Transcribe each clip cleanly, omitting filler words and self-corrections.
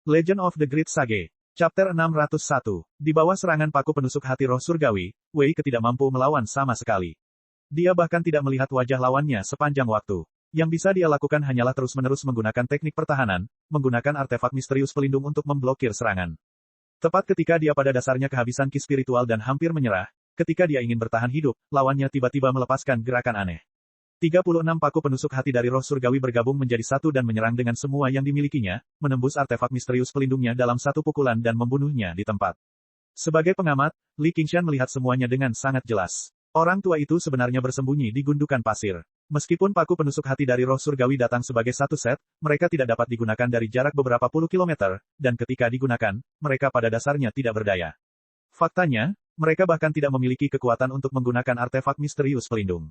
Legend of the Great Sage. Chapter 601. Di bawah serangan paku penusuk hati roh surgawi, Wei Ke tidak mampu melawan sama sekali. Dia bahkan tidak melihat wajah lawannya sepanjang waktu. Yang bisa dia lakukan hanyalah terus-menerus menggunakan teknik pertahanan, menggunakan artefak misterius pelindung untuk memblokir serangan. Tepat ketika dia pada dasarnya kehabisan ki spiritual dan hampir menyerah, ketika dia ingin bertahan hidup, lawannya tiba-tiba melepaskan gerakan aneh. 36 paku penusuk hati dari roh surgawi bergabung menjadi satu dan menyerang dengan semua yang dimilikinya, menembus artefak misterius pelindungnya dalam satu pukulan dan membunuhnya di tempat. Sebagai pengamat, Li Qingshan melihat semuanya dengan sangat jelas. Orang tua itu sebenarnya bersembunyi di gundukan pasir. Meskipun paku penusuk hati dari roh surgawi datang sebagai satu set, mereka tidak dapat digunakan dari jarak beberapa puluh kilometer, dan ketika digunakan, mereka pada dasarnya tidak berdaya. Faktanya, mereka bahkan tidak memiliki kekuatan untuk menggunakan artefak misterius pelindung.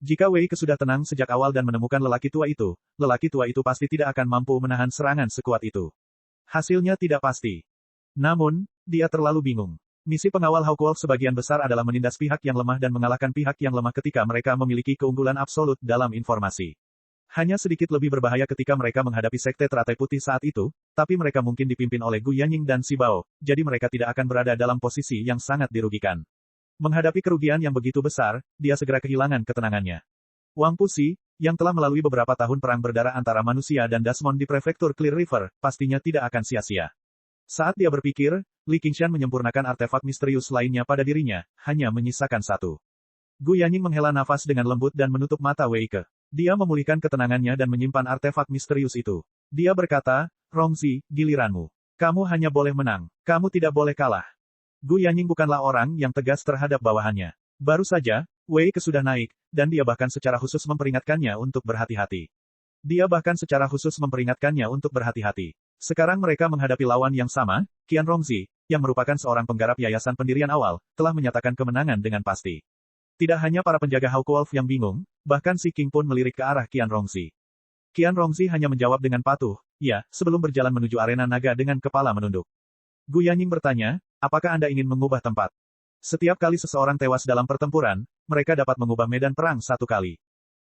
Jika Wei Ke sudah tenang sejak awal dan menemukan lelaki tua itu pasti tidak akan mampu menahan serangan sekuat itu. Hasilnya tidak pasti. Namun, dia terlalu bingung. Misi pengawal Hawkwolf sebagian besar adalah menindas pihak yang lemah dan mengalahkan pihak yang lemah ketika mereka memiliki keunggulan absolut dalam informasi. Hanya sedikit lebih berbahaya ketika mereka menghadapi Sekte Teratai Putih saat itu, tapi mereka mungkin dipimpin oleh Gu Yanying dan Si Bao, jadi mereka tidak akan berada dalam posisi yang sangat dirugikan. Menghadapi kerugian yang begitu besar, dia segera kehilangan ketenangannya. Wang Puxi, yang telah melalui beberapa tahun perang berdarah antara manusia dan Dasmon di prefektur Clear River, pastinya tidak akan sia-sia. Saat dia berpikir, Li Qingshan menyempurnakan artefak misterius lainnya pada dirinya, hanya menyisakan satu. Gu Yanying menghela nafas dengan lembut dan menutup mata Wei Ke. Dia memulihkan ketenangannya dan menyimpan artefak misterius itu. Dia berkata, Rongzi, giliranmu. Kamu hanya boleh menang, kamu tidak boleh kalah. Gu Yanying bukanlah orang yang tegas terhadap bawahannya. Baru saja, Wei Ke sudah naik, dan dia bahkan secara khusus memperingatkannya untuk berhati-hati. Sekarang mereka menghadapi lawan yang sama, Qian Rongzi, yang merupakan seorang penggarap yayasan pendirian awal, telah menyatakan kemenangan dengan pasti. Tidak hanya para penjaga Hawkwolf yang bingung, bahkan Si King pun melirik ke arah Qian Rongzi. Qian Rongzi hanya menjawab dengan patuh, ya, sebelum berjalan menuju arena naga dengan kepala menunduk. Gu Yanying bertanya, apakah Anda ingin mengubah tempat? Setiap kali seseorang tewas dalam pertempuran, mereka dapat mengubah medan perang satu kali.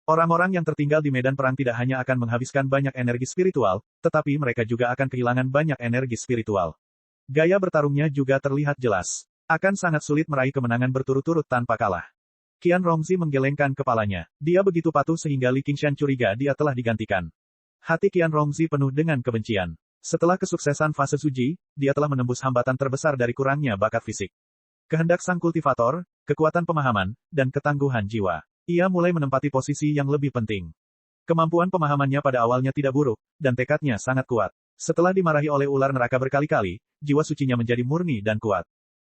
Orang-orang yang tertinggal di medan perang tidak hanya akan menghabiskan banyak energi spiritual, tetapi mereka juga akan kehilangan banyak energi spiritual. Gaya bertarungnya juga terlihat jelas. Akan sangat sulit meraih kemenangan berturut-turut tanpa kalah. Qian Rongzi menggelengkan kepalanya. Dia begitu patuh sehingga Li Qingshan curiga dia telah digantikan. Hati Qian Rongzi penuh dengan kebencian. Setelah kesuksesan fase Suji, dia telah menembus hambatan terbesar dari kurangnya bakat fisik. Kehendak sang kultivator, kekuatan pemahaman, dan ketangguhan jiwa. Ia mulai menempati posisi yang lebih penting. Kemampuan pemahamannya pada awalnya tidak buruk, dan tekadnya sangat kuat. Setelah dimarahi oleh ular neraka berkali-kali, jiwa sucinya menjadi murni dan kuat.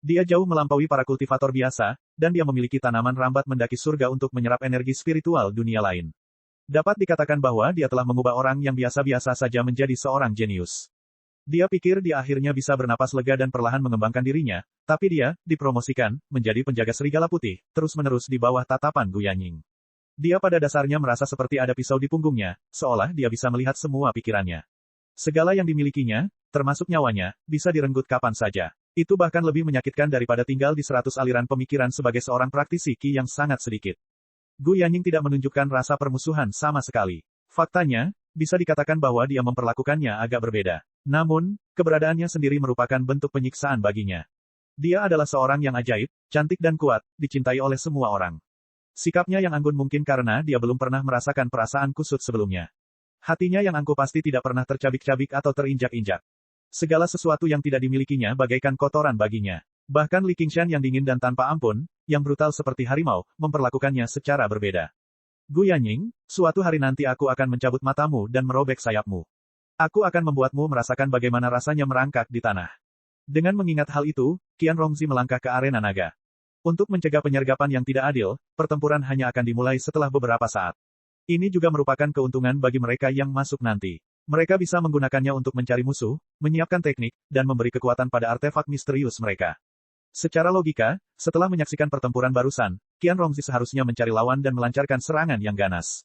Dia jauh melampaui para kultivator biasa, dan dia memiliki tanaman rambat mendaki surga untuk menyerap energi spiritual dunia lain. Dapat dikatakan bahwa dia telah mengubah orang yang biasa-biasa saja menjadi seorang jenius. Dia pikir dia akhirnya bisa bernapas lega dan perlahan mengembangkan dirinya, tapi dia dipromosikan menjadi penjaga serigala putih, terus-menerus di bawah tatapan Gu Yanying. Dia pada dasarnya merasa seperti ada pisau di punggungnya, seolah dia bisa melihat semua pikirannya. Segala yang dimilikinya, termasuk nyawanya, bisa direnggut kapan saja. Itu bahkan lebih menyakitkan daripada tinggal di 100 aliran pemikiran sebagai seorang praktisi Qi yang sangat sedikit. Gu Yanying tidak menunjukkan rasa permusuhan sama sekali. Faktanya, bisa dikatakan bahwa dia memperlakukannya agak berbeda. Namun, keberadaannya sendiri merupakan bentuk penyiksaan baginya. Dia adalah seorang yang ajaib, cantik dan kuat, dicintai oleh semua orang. Sikapnya yang anggun mungkin karena dia belum pernah merasakan perasaan kusut sebelumnya. Hatinya yang angkuh pasti tidak pernah tercabik-cabik atau terinjak-injak. Segala sesuatu yang tidak dimilikinya bagaikan kotoran baginya. Bahkan Li Qingshan yang dingin dan tanpa ampun, yang brutal seperti harimau, memperlakukannya secara berbeda. Gu Yanying, suatu hari nanti aku akan mencabut matamu dan merobek sayapmu. Aku akan membuatmu merasakan bagaimana rasanya merangkak di tanah. Dengan mengingat hal itu, Qian Rongzi melangkah ke arena naga. Untuk mencegah penyergapan yang tidak adil, pertempuran hanya akan dimulai setelah beberapa saat. Ini juga merupakan keuntungan bagi mereka yang masuk nanti. Mereka bisa menggunakannya untuk mencari musuh, menyiapkan teknik, dan memberi kekuatan pada artefak misterius mereka. Secara logika, setelah menyaksikan pertempuran barusan, Qian Rongzi seharusnya mencari lawan dan melancarkan serangan yang ganas.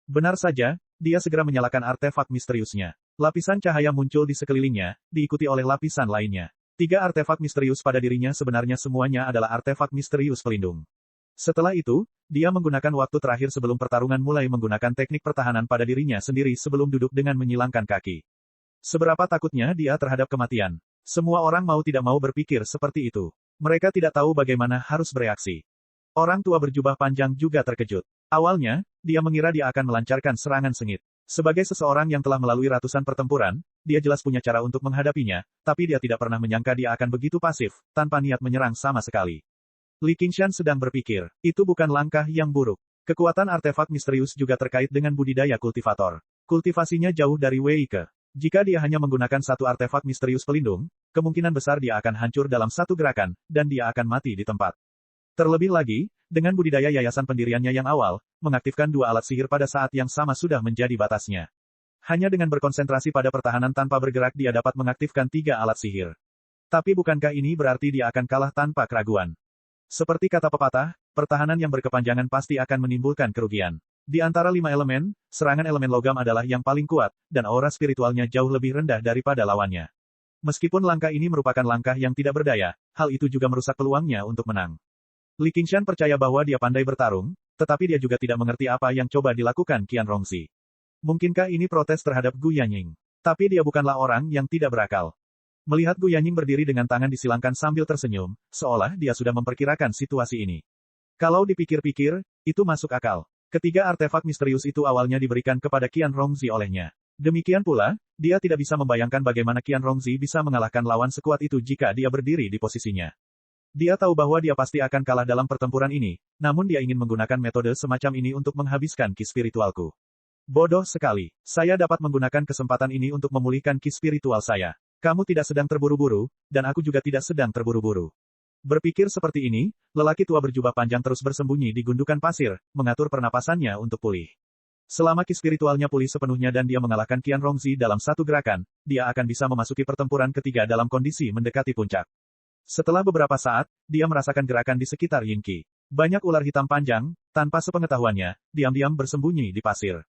Benar saja, dia segera menyalakan artefak misteriusnya. Lapisan cahaya muncul di sekelilingnya, diikuti oleh lapisan lainnya. 3 artefak misterius pada dirinya sebenarnya semuanya adalah artefak misterius pelindung. Setelah itu, dia menggunakan waktu terakhir sebelum pertarungan mulai menggunakan teknik pertahanan pada dirinya sendiri sebelum duduk dengan menyilangkan kaki. Seberapa takutnya dia terhadap kematian. Semua orang mau tidak mau berpikir seperti itu. Mereka tidak tahu bagaimana harus bereaksi. Orang tua berjubah panjang juga terkejut. Awalnya, dia mengira dia akan melancarkan serangan sengit. Sebagai seseorang yang telah melalui ratusan pertempuran, dia jelas punya cara untuk menghadapinya, tapi dia tidak pernah menyangka dia akan begitu pasif, tanpa niat menyerang sama sekali. Li Qingshan sedang berpikir, itu bukan langkah yang buruk. Kekuatan artefak misterius juga terkait dengan budidaya kultivator. Kultivasinya jauh dari Wei Ke. Jika dia hanya menggunakan satu artefak misterius pelindung, kemungkinan besar dia akan hancur dalam satu gerakan, dan dia akan mati di tempat. Terlebih lagi, dengan budidaya yayasan pendiriannya yang awal, mengaktifkan dua alat sihir pada saat yang sama sudah menjadi batasnya. Hanya dengan berkonsentrasi pada pertahanan tanpa bergerak dia dapat mengaktifkan 3 alat sihir. Tapi bukankah ini berarti dia akan kalah tanpa keraguan? Seperti kata pepatah, pertahanan yang berkepanjangan pasti akan menimbulkan kerugian. Di antara 5 elemen, serangan elemen logam adalah yang paling kuat, dan aura spiritualnya jauh lebih rendah daripada lawannya. Meskipun langkah ini merupakan langkah yang tidak berdaya, hal itu juga merusak peluangnya untuk menang. Li Qingshan percaya bahwa dia pandai bertarung, tetapi dia juga tidak mengerti apa yang coba dilakukan Qian Rongzi. Mungkinkah ini protes terhadap Gu Yanying? Tapi dia bukanlah orang yang tidak berakal. Melihat Gu Yanying berdiri dengan tangan disilangkan sambil tersenyum, seolah dia sudah memperkirakan situasi ini. Kalau dipikir-pikir, itu masuk akal. Ketiga artefak misterius itu awalnya diberikan kepada Qian Rongzi olehnya. Demikian pula, dia tidak bisa membayangkan bagaimana Qian Rongzi bisa mengalahkan lawan sekuat itu jika dia berdiri di posisinya. Dia tahu bahwa dia pasti akan kalah dalam pertempuran ini, namun dia ingin menggunakan metode semacam ini untuk menghabiskan ki spiritualku. Bodoh sekali. Saya dapat menggunakan kesempatan ini untuk memulihkan ki spiritual saya. Kamu tidak sedang terburu-buru, dan aku juga tidak sedang terburu-buru. Berpikir seperti ini, lelaki tua berjubah panjang terus bersembunyi di gundukan pasir, mengatur pernapasannya untuk pulih. Selama ki spiritualnya pulih sepenuhnya dan dia mengalahkan Qian Rongzi dalam satu gerakan, dia akan bisa memasuki pertempuran ketiga dalam kondisi mendekati puncak. Setelah beberapa saat, dia merasakan gerakan di sekitar Yingqi. Banyak ular hitam panjang, tanpa sepengetahuannya, diam-diam bersembunyi di pasir.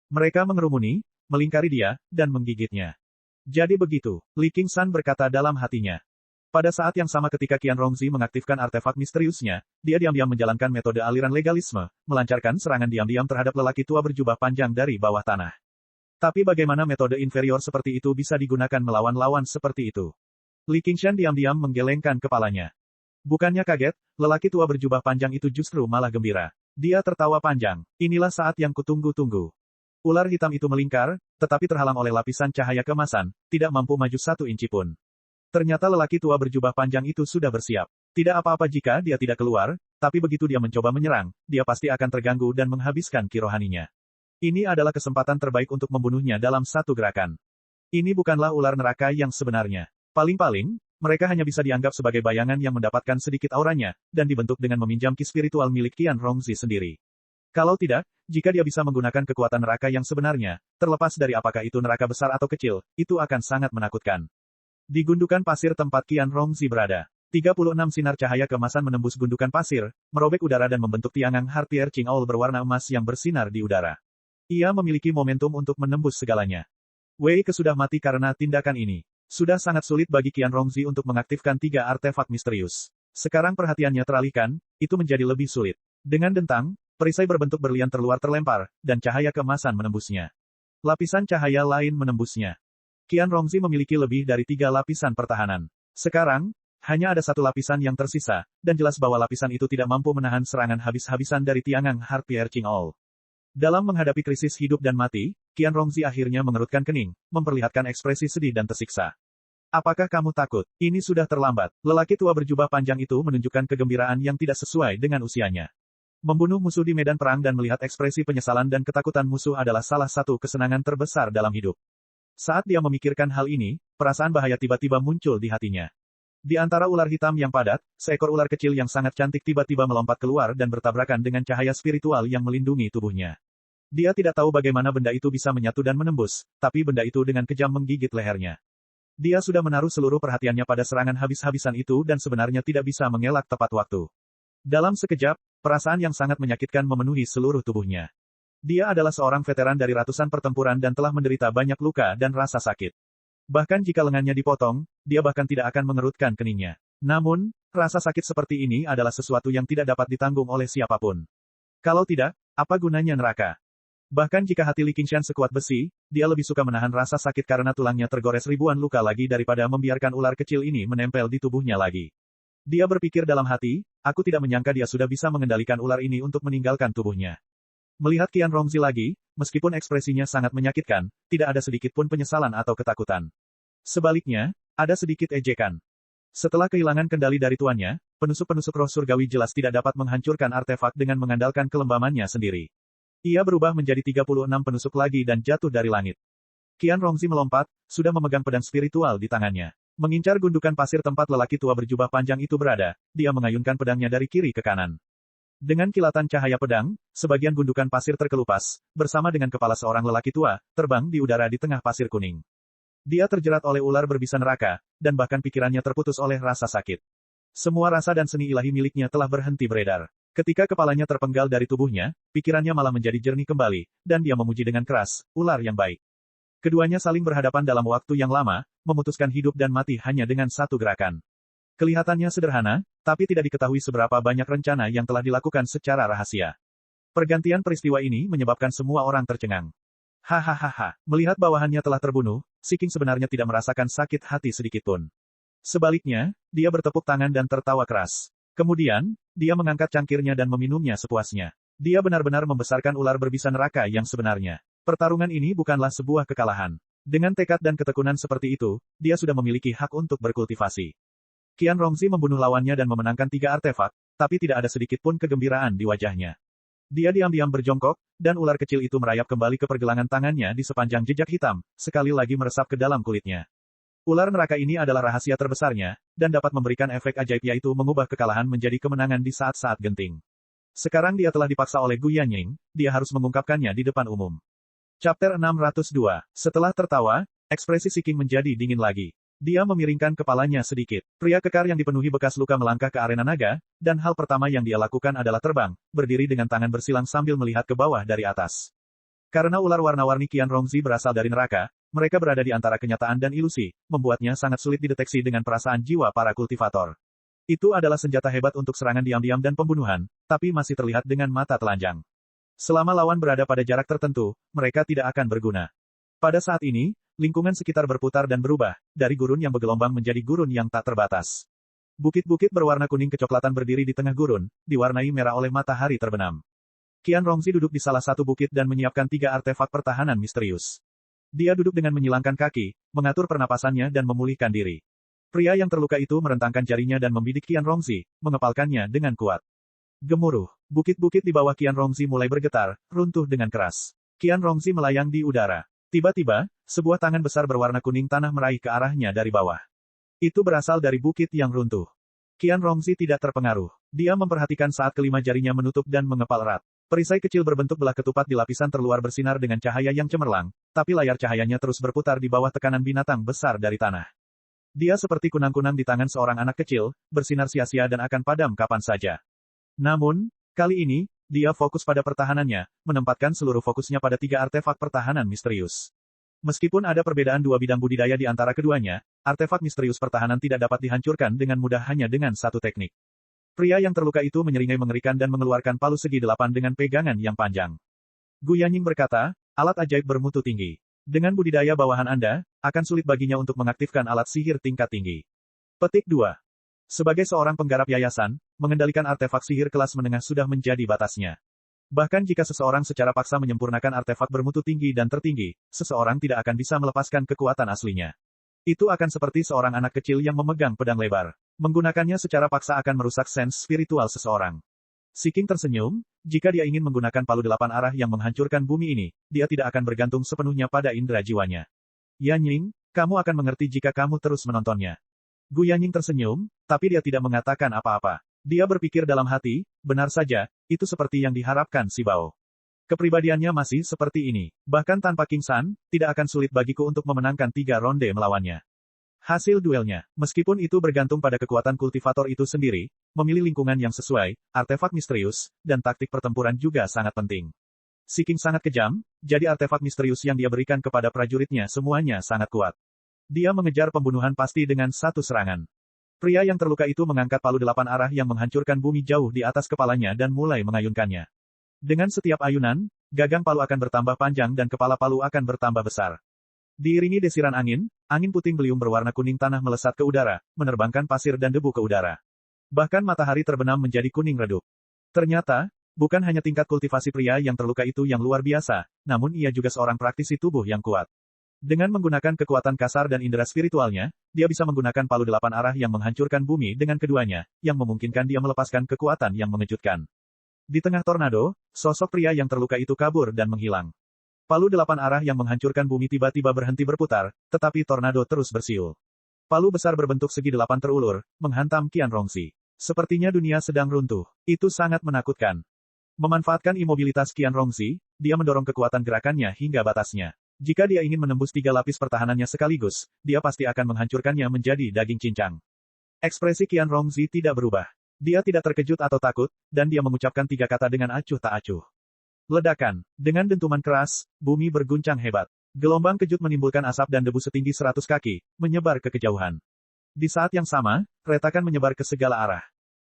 Mereka mengerumuni, melingkari dia, dan menggigitnya. Jadi begitu, Li Qingshan berkata dalam hatinya. Pada saat yang sama ketika Qian Rongzi mengaktifkan artefak misteriusnya, dia diam-diam menjalankan metode aliran legalisme, melancarkan serangan diam-diam terhadap lelaki tua berjubah panjang dari bawah tanah. Tapi bagaimana metode inferior seperti itu bisa digunakan melawan lawan seperti itu? Li Qingshan diam-diam menggelengkan kepalanya. Bukannya kaget, lelaki tua berjubah panjang itu justru malah gembira. Dia tertawa panjang. Inilah saat yang kutunggu-tunggu. Ular hitam itu melingkar, tetapi terhalang oleh lapisan cahaya kemasan, tidak mampu maju 1 inci pun. Ternyata lelaki tua berjubah panjang itu sudah bersiap. Tidak apa-apa jika dia tidak keluar, tapi begitu dia mencoba menyerang, dia pasti akan terganggu dan menghabiskan ki rohaninya. Ini adalah kesempatan terbaik untuk membunuhnya dalam satu gerakan. Ini bukanlah ular neraka yang sebenarnya. Paling-paling, mereka hanya bisa dianggap sebagai bayangan yang mendapatkan sedikit auranya, dan dibentuk dengan meminjam ki spiritual milik Qian Rongzi sendiri. Kalau tidak, jika dia bisa menggunakan kekuatan neraka yang sebenarnya, terlepas dari apakah itu neraka besar atau kecil, itu akan sangat menakutkan. Di gundukan pasir tempat Qian Rongzi berada, 36 sinar cahaya kemasan menembus gundukan pasir, merobek udara dan membentuk tiangang Harpier Qing Owl berwarna emas yang bersinar di udara. Ia memiliki momentum untuk menembus segalanya. Wei Ke sudah mati karena tindakan ini. Sudah sangat sulit bagi Qian Rongzi untuk mengaktifkan 3 artefak misterius. Sekarang perhatiannya teralihkan, itu menjadi lebih sulit. Dengan dentang, perisai berbentuk berlian terlempar, dan cahaya keemasan menembusnya. Lapisan cahaya lain menembusnya. Qian Rongzi memiliki lebih dari 3 lapisan pertahanan. Sekarang, hanya ada 1 lapisan yang tersisa, dan jelas bahwa lapisan itu tidak mampu menahan serangan habis-habisan dari tiangang Harpier Qing Owl. Dalam menghadapi krisis hidup dan mati, Qian Rongzi akhirnya mengerutkan kening, memperlihatkan ekspresi sedih dan tersiksa. Apakah kamu takut? Ini sudah terlambat. Lelaki tua berjubah panjang itu menunjukkan kegembiraan yang tidak sesuai dengan usianya. Membunuh musuh di medan perang dan melihat ekspresi penyesalan dan ketakutan musuh adalah salah satu kesenangan terbesar dalam hidup. Saat dia memikirkan hal ini, perasaan bahaya tiba-tiba muncul di hatinya. Di antara ular hitam yang padat, seekor ular kecil yang sangat cantik tiba-tiba melompat keluar dan bertabrakan dengan cahaya spiritual yang melindungi tubuhnya. Dia tidak tahu bagaimana benda itu bisa menyatu dan menembus, tapi benda itu dengan kejam menggigit lehernya. Dia sudah menaruh seluruh perhatiannya pada serangan habis-habisan itu dan sebenarnya tidak bisa mengelak tepat waktu. Dalam sekejap, perasaan yang sangat menyakitkan memenuhi seluruh tubuhnya. Dia adalah seorang veteran dari ratusan pertempuran dan telah menderita banyak luka dan rasa sakit. Bahkan jika lengannya dipotong, dia bahkan tidak akan mengerutkan keningnya. Namun, rasa sakit seperti ini adalah sesuatu yang tidak dapat ditanggung oleh siapapun. Kalau tidak, apa gunanya neraka? Bahkan jika hati Li Qingshan sekuat besi, dia lebih suka menahan rasa sakit karena tulangnya tergores ribuan luka lagi daripada membiarkan ular kecil ini menempel di tubuhnya lagi. Dia berpikir dalam hati, aku tidak menyangka dia sudah bisa mengendalikan ular ini untuk meninggalkan tubuhnya. Melihat Qian Rongzi lagi, meskipun ekspresinya sangat menyakitkan, tidak ada sedikit pun penyesalan atau ketakutan. Sebaliknya, ada sedikit ejekan. Setelah kehilangan kendali dari tuannya, penusuk-penusuk roh surgawi jelas tidak dapat menghancurkan artefak dengan mengandalkan kelembamannya sendiri. Ia berubah menjadi 36 penusuk lagi dan jatuh dari langit. Qian Rongzi melompat, sudah memegang pedang spiritual di tangannya. Mengincar gundukan pasir tempat lelaki tua berjubah panjang itu berada, dia mengayunkan pedangnya dari kiri ke kanan. Dengan kilatan cahaya pedang, sebagian gundukan pasir terkelupas, bersama dengan kepala seorang lelaki tua, terbang di udara di tengah pasir kuning. Dia terjerat oleh ular berbisa neraka, dan bahkan pikirannya terputus oleh rasa sakit. Semua rasa dan seni ilahi miliknya telah berhenti beredar. Ketika kepalanya terpenggal dari tubuhnya, pikirannya malah menjadi jernih kembali, dan dia memuji dengan keras, ular yang baik. Keduanya saling berhadapan dalam waktu yang lama, memutuskan hidup dan mati hanya dengan satu gerakan. Kelihatannya sederhana, tapi tidak diketahui seberapa banyak rencana yang telah dilakukan secara rahasia. Pergantian peristiwa ini menyebabkan semua orang tercengang. Hahaha, melihat bawahannya telah terbunuh, Si King sebenarnya tidak merasakan sakit hati sedikitpun. Sebaliknya, dia bertepuk tangan dan tertawa keras. Kemudian, dia mengangkat cangkirnya dan meminumnya sepuasnya. Dia benar-benar membesarkan ular berbisa neraka yang sebenarnya. Pertarungan ini bukanlah sebuah kekalahan. Dengan tekad dan ketekunan seperti itu, dia sudah memiliki hak untuk berkultivasi. Qian Rongzi membunuh lawannya dan memenangkan 3 artefak, tapi tidak ada sedikit pun kegembiraan di wajahnya. Dia diam-diam berjongkok, dan ular kecil itu merayap kembali ke pergelangan tangannya di sepanjang jejak hitam, sekali lagi meresap ke dalam kulitnya. Ular neraka ini adalah rahasia terbesarnya, dan dapat memberikan efek ajaib yaitu mengubah kekalahan menjadi kemenangan di saat-saat genting. Sekarang dia telah dipaksa oleh Gu Yanying, dia harus mengungkapkannya di depan umum. Chapter 602. Setelah tertawa, ekspresi Si King menjadi dingin lagi. Dia memiringkan kepalanya sedikit. Pria kekar yang dipenuhi bekas luka melangkah ke arena naga, dan hal pertama yang dia lakukan adalah terbang, berdiri dengan tangan bersilang sambil melihat ke bawah dari atas. Karena ular warna-warni Qian Rongzi berasal dari neraka, mereka berada di antara kenyataan dan ilusi, membuatnya sangat sulit dideteksi dengan perasaan jiwa para kultivator. Itu adalah senjata hebat untuk serangan diam-diam dan pembunuhan, tapi masih terlihat dengan mata telanjang. Selama lawan berada pada jarak tertentu, mereka tidak akan berguna. Pada saat ini, lingkungan sekitar berputar dan berubah, dari gurun yang bergelombang menjadi gurun yang tak terbatas. Bukit-bukit berwarna kuning kecoklatan berdiri di tengah gurun, diwarnai merah oleh matahari terbenam. Qian Rongzi duduk di salah satu bukit dan menyiapkan 3 artefak pertahanan misterius. Dia duduk dengan menyilangkan kaki, mengatur pernapasannya dan memulihkan diri. Pria yang terluka itu merentangkan jarinya dan membidik Qian Rongzi, mengepalkannya dengan kuat. Gemuruh, bukit-bukit di bawah Qian Rongzi mulai bergetar, runtuh dengan keras. Qian Rongzi melayang di udara. Tiba-tiba, sebuah tangan besar berwarna kuning tanah meraih ke arahnya dari bawah. Itu berasal dari bukit yang runtuh. Qian Rongzi tidak terpengaruh. Dia memperhatikan saat kelima jarinya menutup dan mengepal erat. Perisai kecil berbentuk belah ketupat di lapisan terluar bersinar dengan cahaya yang cemerlang, tapi layar cahayanya terus berputar di bawah tekanan binatang besar dari tanah. Dia seperti kunang-kunang di tangan seorang anak kecil, bersinar sia-sia dan akan padam kapan saja. Namun, kali ini, dia fokus pada pertahanannya, menempatkan seluruh fokusnya pada 3 artefak pertahanan misterius. Meskipun ada perbedaan 2 bidang budidaya di antara keduanya, artefak misterius pertahanan tidak dapat dihancurkan dengan mudah hanya dengan satu teknik. Pria yang terluka itu menyeringai mengerikan dan mengeluarkan palu segi 8 dengan pegangan yang panjang. Gu Yanying berkata, alat ajaib bermutu tinggi. Dengan budidaya bawahan Anda, akan sulit baginya untuk mengaktifkan alat sihir tingkat tinggi. Petik 2. Sebagai seorang penggarap yayasan, mengendalikan artefak sihir kelas menengah sudah menjadi batasnya. Bahkan jika seseorang secara paksa menyempurnakan artefak bermutu tinggi dan tertinggi, seseorang tidak akan bisa melepaskan kekuatan aslinya. Itu akan seperti seorang anak kecil yang memegang pedang lebar. Menggunakannya secara paksa akan merusak sens spiritual seseorang. Si King tersenyum, jika dia ingin menggunakan palu 8 arah yang menghancurkan bumi ini, dia tidak akan bergantung sepenuhnya pada indera jiwanya. Yanying, kamu akan mengerti jika kamu terus menontonnya. Gu Yanying tersenyum, tapi dia tidak mengatakan apa-apa. Dia berpikir dalam hati, benar saja, itu seperti yang diharapkan si Bao. Kepribadiannya masih seperti ini. Bahkan tanpa King San, tidak akan sulit bagiku untuk memenangkan 3 ronde melawannya. Hasil duelnya, meskipun itu bergantung pada kekuatan kultivator itu sendiri, memilih lingkungan yang sesuai, artefak misterius, dan taktik pertempuran juga sangat penting. Si King sangat kejam, jadi artefak misterius yang dia berikan kepada prajuritnya semuanya sangat kuat. Dia mengejar pembunuhan pasti dengan satu serangan. Pria yang terluka itu mengangkat palu 8 arah yang menghancurkan bumi jauh di atas kepalanya dan mulai mengayunkannya. Dengan setiap ayunan, gagang palu akan bertambah panjang dan kepala palu akan bertambah besar. Diiringi desiran angin, angin puting beliung berwarna kuning tanah melesat ke udara, menerbangkan pasir dan debu ke udara. Bahkan matahari terbenam menjadi kuning redup. Ternyata, bukan hanya tingkat kultivasi pria yang terluka itu yang luar biasa, namun ia juga seorang praktisi tubuh yang kuat. Dengan menggunakan kekuatan kasar dan indera spiritualnya, dia bisa menggunakan palu 8 arah yang menghancurkan bumi dengan keduanya, yang memungkinkan dia melepaskan kekuatan yang mengejutkan. Di tengah tornado, sosok pria yang terluka itu kabur dan menghilang. Palu 8 arah yang menghancurkan bumi tiba-tiba berhenti berputar, tetapi tornado terus bersiul. Palu besar berbentuk segi 8 terulur, menghantam Qianrongzi. Sepertinya dunia sedang runtuh. Itu sangat menakutkan. Memanfaatkan imobilitas Qianrongzi, dia mendorong kekuatan gerakannya hingga batasnya. Jika dia ingin menembus 3 lapis pertahanannya sekaligus, dia pasti akan menghancurkannya menjadi daging cincang. Ekspresi Qianrongzi tidak berubah. Dia tidak terkejut atau takut, dan dia mengucapkan 3 kata dengan acuh tak acuh. Ledakan. Dengan dentuman keras, bumi berguncang hebat. Gelombang kejut menimbulkan asap dan debu setinggi 100 kaki, menyebar ke kejauhan. Di saat yang sama, retakan menyebar ke segala arah.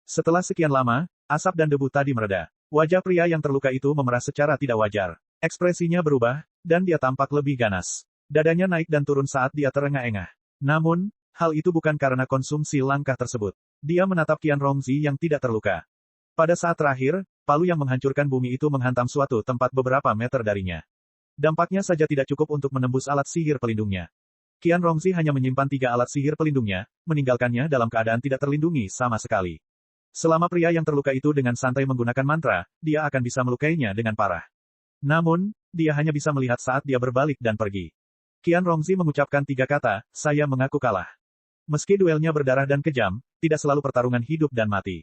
Setelah sekian lama, asap dan debu tadi mereda. Wajah pria yang terluka itu memerah secara tidak wajar. Ekspresinya berubah, dan dia tampak lebih ganas. Dadanya naik dan turun saat dia terengah-engah. Namun, hal itu bukan karena konsumsi langkah tersebut. Dia menatap Qianrongzi yang tidak terluka. Pada saat terakhir, palu yang menghancurkan bumi itu menghantam suatu tempat beberapa meter darinya. Dampaknya saja tidak cukup untuk menembus alat sihir pelindungnya. Qianrongzi hanya menyimpan 3 alat sihir pelindungnya, meninggalkannya dalam keadaan tidak terlindungi sama sekali. Selama pria yang terluka itu dengan santai menggunakan mantra, dia akan bisa melukainya dengan parah. Namun, dia hanya bisa melihat saat dia berbalik dan pergi. Qianrongzi mengucapkan 3 kata, saya mengaku kalah. Meski duelnya berdarah dan kejam, tidak selalu pertarungan hidup dan mati.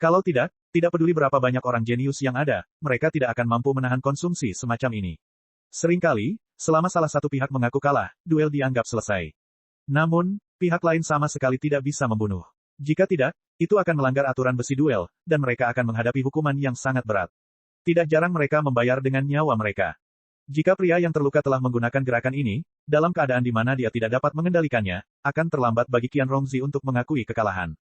Kalau tidak peduli berapa banyak orang jenius yang ada, mereka tidak akan mampu menahan konsumsi semacam ini. Seringkali, selama salah satu pihak mengaku kalah, duel dianggap selesai. Namun, pihak lain sama sekali tidak bisa membunuh. Jika tidak, itu akan melanggar aturan besi duel, dan mereka akan menghadapi hukuman yang sangat berat. Tidak jarang mereka membayar dengan nyawa mereka. Jika pria yang terluka telah menggunakan gerakan ini, dalam keadaan di mana dia tidak dapat mengendalikannya, akan terlambat bagi Qianrongzi untuk mengakui kekalahan.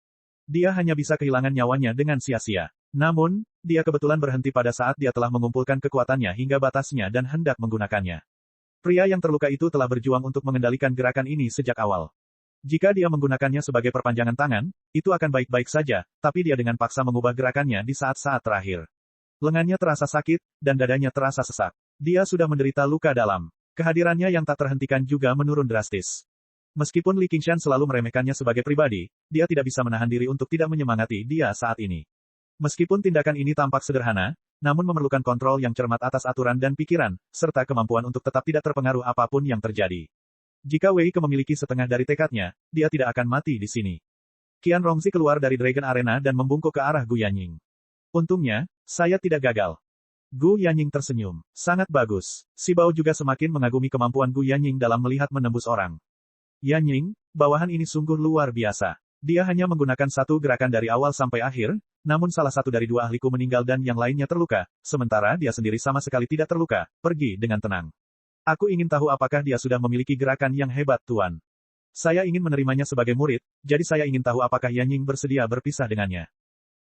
Dia hanya bisa kehilangan nyawanya dengan sia-sia. Namun, dia kebetulan berhenti pada saat dia telah mengumpulkan kekuatannya hingga batasnya dan hendak menggunakannya. Pria yang terluka itu telah berjuang untuk mengendalikan gerakan ini sejak awal. Jika dia menggunakannya sebagai perpanjangan tangan, itu akan baik-baik saja, tapi dia dengan paksa mengubah gerakannya di saat-saat terakhir. Lengannya terasa sakit, dan dadanya terasa sesak. Dia sudah menderita luka dalam. Kehadirannya yang tak terhentikan juga menurun drastis. Meskipun Li Qingshan selalu meremehkannya sebagai pribadi, dia tidak bisa menahan diri untuk tidak menyemangati dia saat ini. Meskipun tindakan ini tampak sederhana, namun memerlukan kontrol yang cermat atas aturan dan pikiran, serta kemampuan untuk tetap tidak terpengaruh apapun yang terjadi. Jika Wei Ke memiliki setengah dari tekadnya, dia tidak akan mati di sini. Qianrongzi keluar dari Dragon Arena dan membungkuk ke arah Gu Yanying. Untungnya, saya tidak gagal. Gu Yanying tersenyum. Sangat bagus. Si Bao juga semakin mengagumi kemampuan Gu Yanying dalam melihat menembus orang. Yanying, bawahan ini sungguh luar biasa. Dia hanya menggunakan satu gerakan dari awal sampai akhir, namun salah satu dari 2 ahliku meninggal dan yang lainnya terluka, sementara dia sendiri sama sekali tidak terluka, pergi dengan tenang. Aku ingin tahu apakah dia sudah memiliki gerakan yang hebat, Tuan. Saya ingin menerimanya sebagai murid, jadi saya ingin tahu apakah Yanying bersedia berpisah dengannya.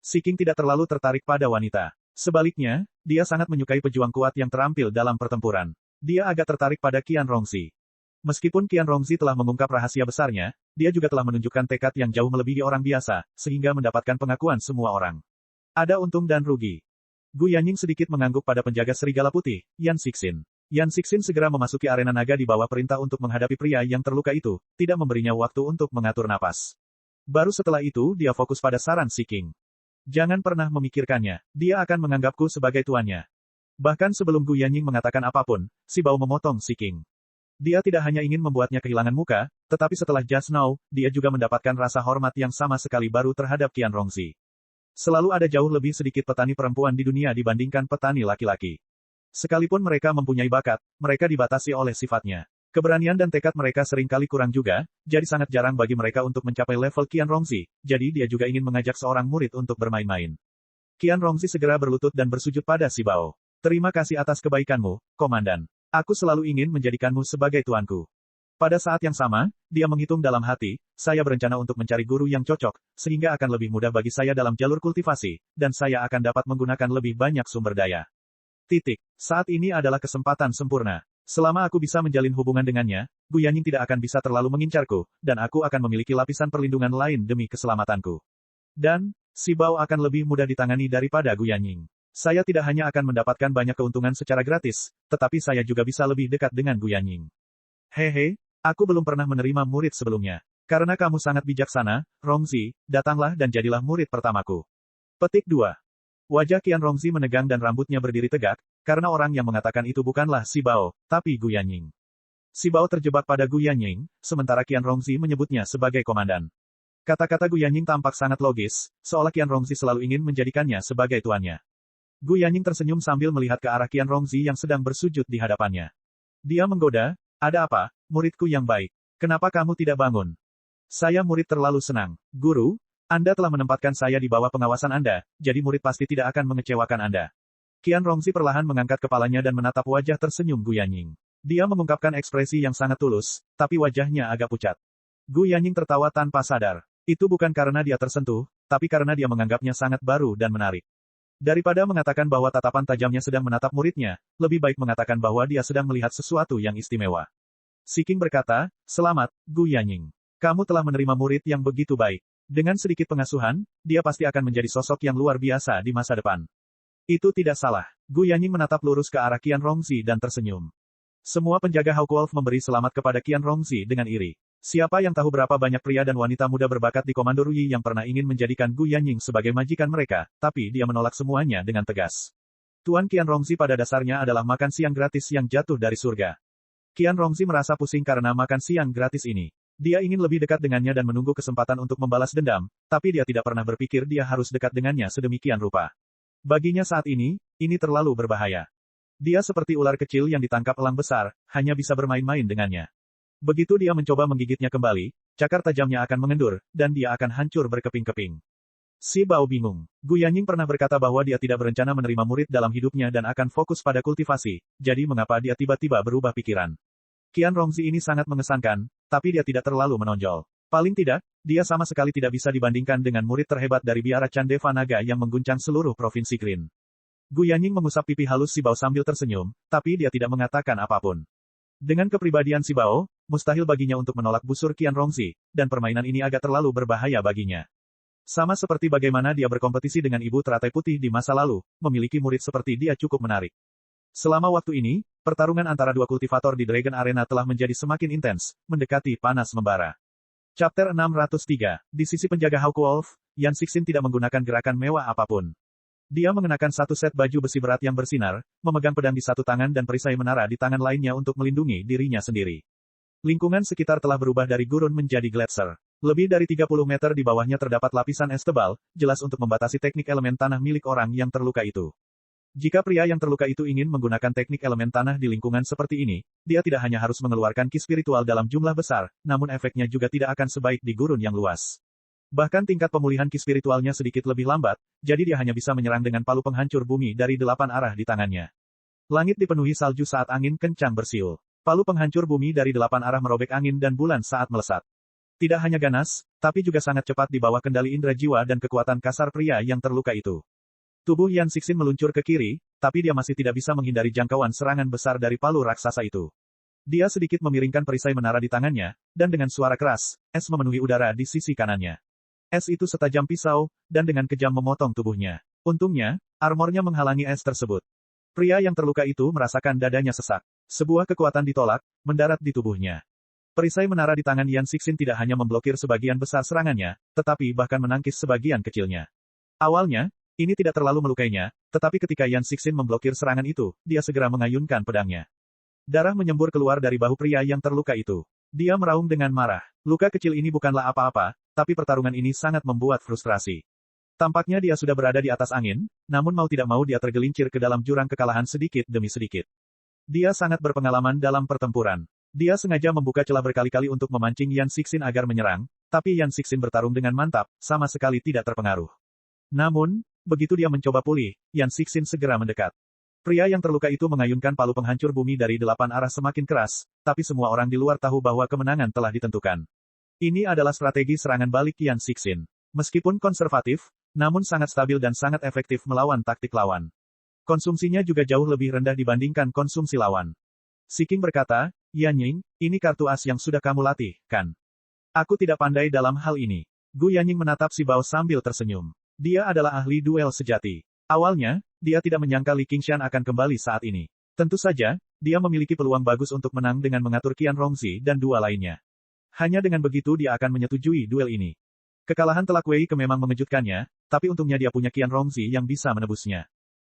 Si King tidak terlalu tertarik pada wanita. Sebaliknya, dia sangat menyukai pejuang kuat yang terampil dalam pertempuran. Dia agak tertarik pada Qianrongzi. Meskipun Qianrongzi telah mengungkap rahasia besarnya, dia juga telah menunjukkan tekad yang jauh melebihi orang biasa, sehingga mendapatkan pengakuan semua orang. Ada untung dan rugi. Gu Yanying sedikit mengangguk pada penjaga serigala putih, Yan Sixin. Yan Sixin segera memasuki arena naga di bawah perintah untuk menghadapi pria yang terluka itu, tidak memberinya waktu untuk mengatur napas. Baru setelah itu dia fokus pada saran si King. Jangan pernah memikirkannya, dia akan menganggapku sebagai tuannya. Bahkan sebelum Gu Yanying mengatakan apapun, si Bao memotong si King. Dia tidak hanya ingin membuatnya kehilangan muka, tetapi setelah just now, dia juga mendapatkan rasa hormat yang sama sekali baru terhadap Qianrongzi. Selalu ada jauh lebih sedikit petani perempuan di dunia dibandingkan petani laki-laki. Sekalipun mereka mempunyai bakat, mereka dibatasi oleh sifatnya. Keberanian dan tekad mereka seringkali kurang juga, jadi sangat jarang bagi mereka untuk mencapai level Qianrongzi, jadi dia juga ingin mengajak seorang murid untuk bermain-main. Qianrongzi segera berlutut dan bersujud pada si Bao. Terima kasih atas kebaikanmu, Komandan. Aku selalu ingin menjadikanmu sebagai tuanku. Pada saat yang sama, dia menghitung dalam hati, saya berencana untuk mencari guru yang cocok, sehingga akan lebih mudah bagi saya dalam jalur kultivasi, dan saya akan dapat menggunakan lebih banyak sumber daya. Saat ini adalah kesempatan sempurna. Selama aku bisa menjalin hubungan dengannya, Gu Yanying tidak akan bisa terlalu mengincarku, dan aku akan memiliki lapisan perlindungan lain demi keselamatanku. Dan, Si Bao akan lebih mudah ditangani daripada Gu Yanying. Saya tidak hanya akan mendapatkan banyak keuntungan secara gratis, tetapi saya juga bisa lebih dekat dengan Gu Yanying. Hehe, aku belum pernah menerima murid sebelumnya. Karena kamu sangat bijaksana, Rongzi, datanglah dan jadilah murid pertamaku. Petik 2. Wajah Qian Rongzi menegang dan rambutnya berdiri tegak, karena orang yang mengatakan itu bukanlah Si Bao, tapi Gu Yanying. Si Bao terjebak pada Gu Yanying, sementara Qian Rongzi menyebutnya sebagai komandan. Kata-kata Gu Yanying tampak sangat logis, seolah Qian Rongzi selalu ingin menjadikannya sebagai tuannya. Gu Yanying tersenyum sambil melihat ke arah Qian Rongzi yang sedang bersujud di hadapannya. Dia menggoda, ada apa, muridku yang baik? Kenapa kamu tidak bangun? Saya murid terlalu senang. Guru, Anda telah menempatkan saya di bawah pengawasan Anda, jadi murid pasti tidak akan mengecewakan Anda. Qian Rongzi perlahan mengangkat kepalanya dan menatap wajah tersenyum Gu Yanying. Dia mengungkapkan ekspresi yang sangat tulus, tapi wajahnya agak pucat. Gu Yanying tertawa tanpa sadar. Itu bukan karena dia tersentuh, tapi karena dia menganggapnya sangat baru dan menarik. Daripada mengatakan bahwa tatapan tajamnya sedang menatap muridnya, lebih baik mengatakan bahwa dia sedang melihat sesuatu yang istimewa. Si King berkata, selamat, Gu Yanying. Kamu telah menerima murid yang begitu baik. Dengan sedikit pengasuhan, dia pasti akan menjadi sosok yang luar biasa di masa depan. Itu tidak salah. Gu Yanying menatap lurus ke arah Qian Rongzi dan tersenyum. Semua penjaga Hawkwolf memberi selamat kepada Qian Rongzi dengan iri. Siapa yang tahu berapa banyak pria dan wanita muda berbakat di Komando Ruyi yang pernah ingin menjadikan Gu Yanying sebagai majikan mereka, tapi dia menolak semuanya dengan tegas. Tuan Qian Rongzi pada dasarnya adalah makan siang gratis yang jatuh dari surga. Qian Rongzi merasa pusing karena makan siang gratis ini. Dia ingin lebih dekat dengannya dan menunggu kesempatan untuk membalas dendam, tapi dia tidak pernah berpikir dia harus dekat dengannya sedemikian rupa. Baginya saat ini terlalu berbahaya. Dia seperti ular kecil yang ditangkap elang besar, hanya bisa bermain-main dengannya. Begitu dia mencoba menggigitnya kembali, cakar tajamnya akan mengendur, dan dia akan hancur berkeping-keping. Si Bao bingung. Gu Yanying pernah berkata bahwa dia tidak berencana menerima murid dalam hidupnya dan akan fokus pada kultivasi, jadi mengapa dia tiba-tiba berubah pikiran? Qian Rongzi ini sangat mengesankan, tapi dia tidak terlalu menonjol. Paling tidak, dia sama sekali tidak bisa dibandingkan dengan murid terhebat dari biara Chandeva Naga yang mengguncang seluruh provinsi Green. Gu Yanying mengusap pipi halus Si Bao sambil tersenyum, tapi dia tidak mengatakan apapun. Dengan kepribadian Si Bao, mustahil baginya untuk menolak busur Qian Rongzi, dan permainan ini agak terlalu berbahaya baginya. Sama seperti bagaimana dia berkompetisi dengan ibu teratai putih di masa lalu, memiliki murid seperti dia cukup menarik. Selama waktu ini, pertarungan antara dua kultivator di Dragon Arena telah menjadi semakin intens, mendekati panas membara. Chapter 603, di sisi penjaga Hawkwolf, Yan Cixin tidak menggunakan gerakan mewah apapun. Dia mengenakan satu set baju besi berat yang bersinar, memegang pedang di satu tangan dan perisai menara di tangan lainnya untuk melindungi dirinya sendiri. Lingkungan sekitar telah berubah dari gurun menjadi gletser. Lebih dari 30 meter di bawahnya terdapat lapisan es tebal, jelas untuk membatasi teknik elemen tanah milik orang yang terluka itu. Jika pria yang terluka itu ingin menggunakan teknik elemen tanah di lingkungan seperti ini, dia tidak hanya harus mengeluarkan ki spiritual dalam jumlah besar, namun efeknya juga tidak akan sebaik di gurun yang luas. Bahkan tingkat pemulihan ki spiritualnya sedikit lebih lambat, jadi dia hanya bisa menyerang dengan palu penghancur bumi dari 8 arah di tangannya. Langit dipenuhi salju saat angin kencang bersiul. Palu penghancur bumi dari 8 arah merobek angin dan bulan saat melesat. Tidak hanya ganas, tapi juga sangat cepat di bawah kendali indera jiwa dan kekuatan kasar pria yang terluka itu. Tubuh Yan Cixin meluncur ke kiri, tapi dia masih tidak bisa menghindari jangkauan serangan besar dari palu raksasa itu. Dia sedikit memiringkan perisai menara di tangannya, dan dengan suara keras, es memenuhi udara di sisi kanannya. Es itu setajam pisau, dan dengan kejam memotong tubuhnya. Untungnya, armornya menghalangi es tersebut. Pria yang terluka itu merasakan dadanya sesak. Sebuah kekuatan ditolak, mendarat di tubuhnya. Perisai menara di tangan Yan Cixin tidak hanya memblokir sebagian besar serangannya, tetapi bahkan menangkis sebagian kecilnya. Awalnya, ini tidak terlalu melukainya, tetapi ketika Yan Cixin memblokir serangan itu, dia segera mengayunkan pedangnya. Darah menyembur keluar dari bahu pria yang terluka itu. Dia meraung dengan marah. Luka kecil ini bukanlah apa-apa, tapi pertarungan ini sangat membuat frustrasi. Tampaknya dia sudah berada di atas angin, namun mau tidak mau dia tergelincir ke dalam jurang kekalahan sedikit demi sedikit. Dia sangat berpengalaman dalam pertempuran. Dia sengaja membuka celah berkali-kali untuk memancing Yan Cixin agar menyerang, tapi Yan Cixin bertarung dengan mantap, sama sekali tidak terpengaruh. Namun, begitu dia mencoba pulih, Yan Cixin segera mendekat. Pria yang terluka itu mengayunkan palu penghancur bumi dari 8 arah semakin keras, tapi semua orang di luar tahu bahwa kemenangan telah ditentukan. Ini adalah strategi serangan balik Yan Cixin. Meskipun konservatif, namun sangat stabil dan sangat efektif melawan taktik lawan. Konsumsinya juga jauh lebih rendah dibandingkan konsumsi lawan. Si King berkata, Yan Ying, ini kartu as yang sudah kamu latih, kan? Aku tidak pandai dalam hal ini. Gu Yanying menatap si Bao sambil tersenyum. Dia adalah ahli duel sejati. Awalnya, dia tidak menyangka Li Qingshan akan kembali saat ini. Tentu saja, dia memiliki peluang bagus untuk menang dengan mengatur Qian Rongzi dan dua lainnya. Hanya dengan begitu dia akan menyetujui duel ini. Kekalahan telak Wei Ke memang mengejutkannya, tapi untungnya dia punya Qian Rongzi yang bisa menebusnya.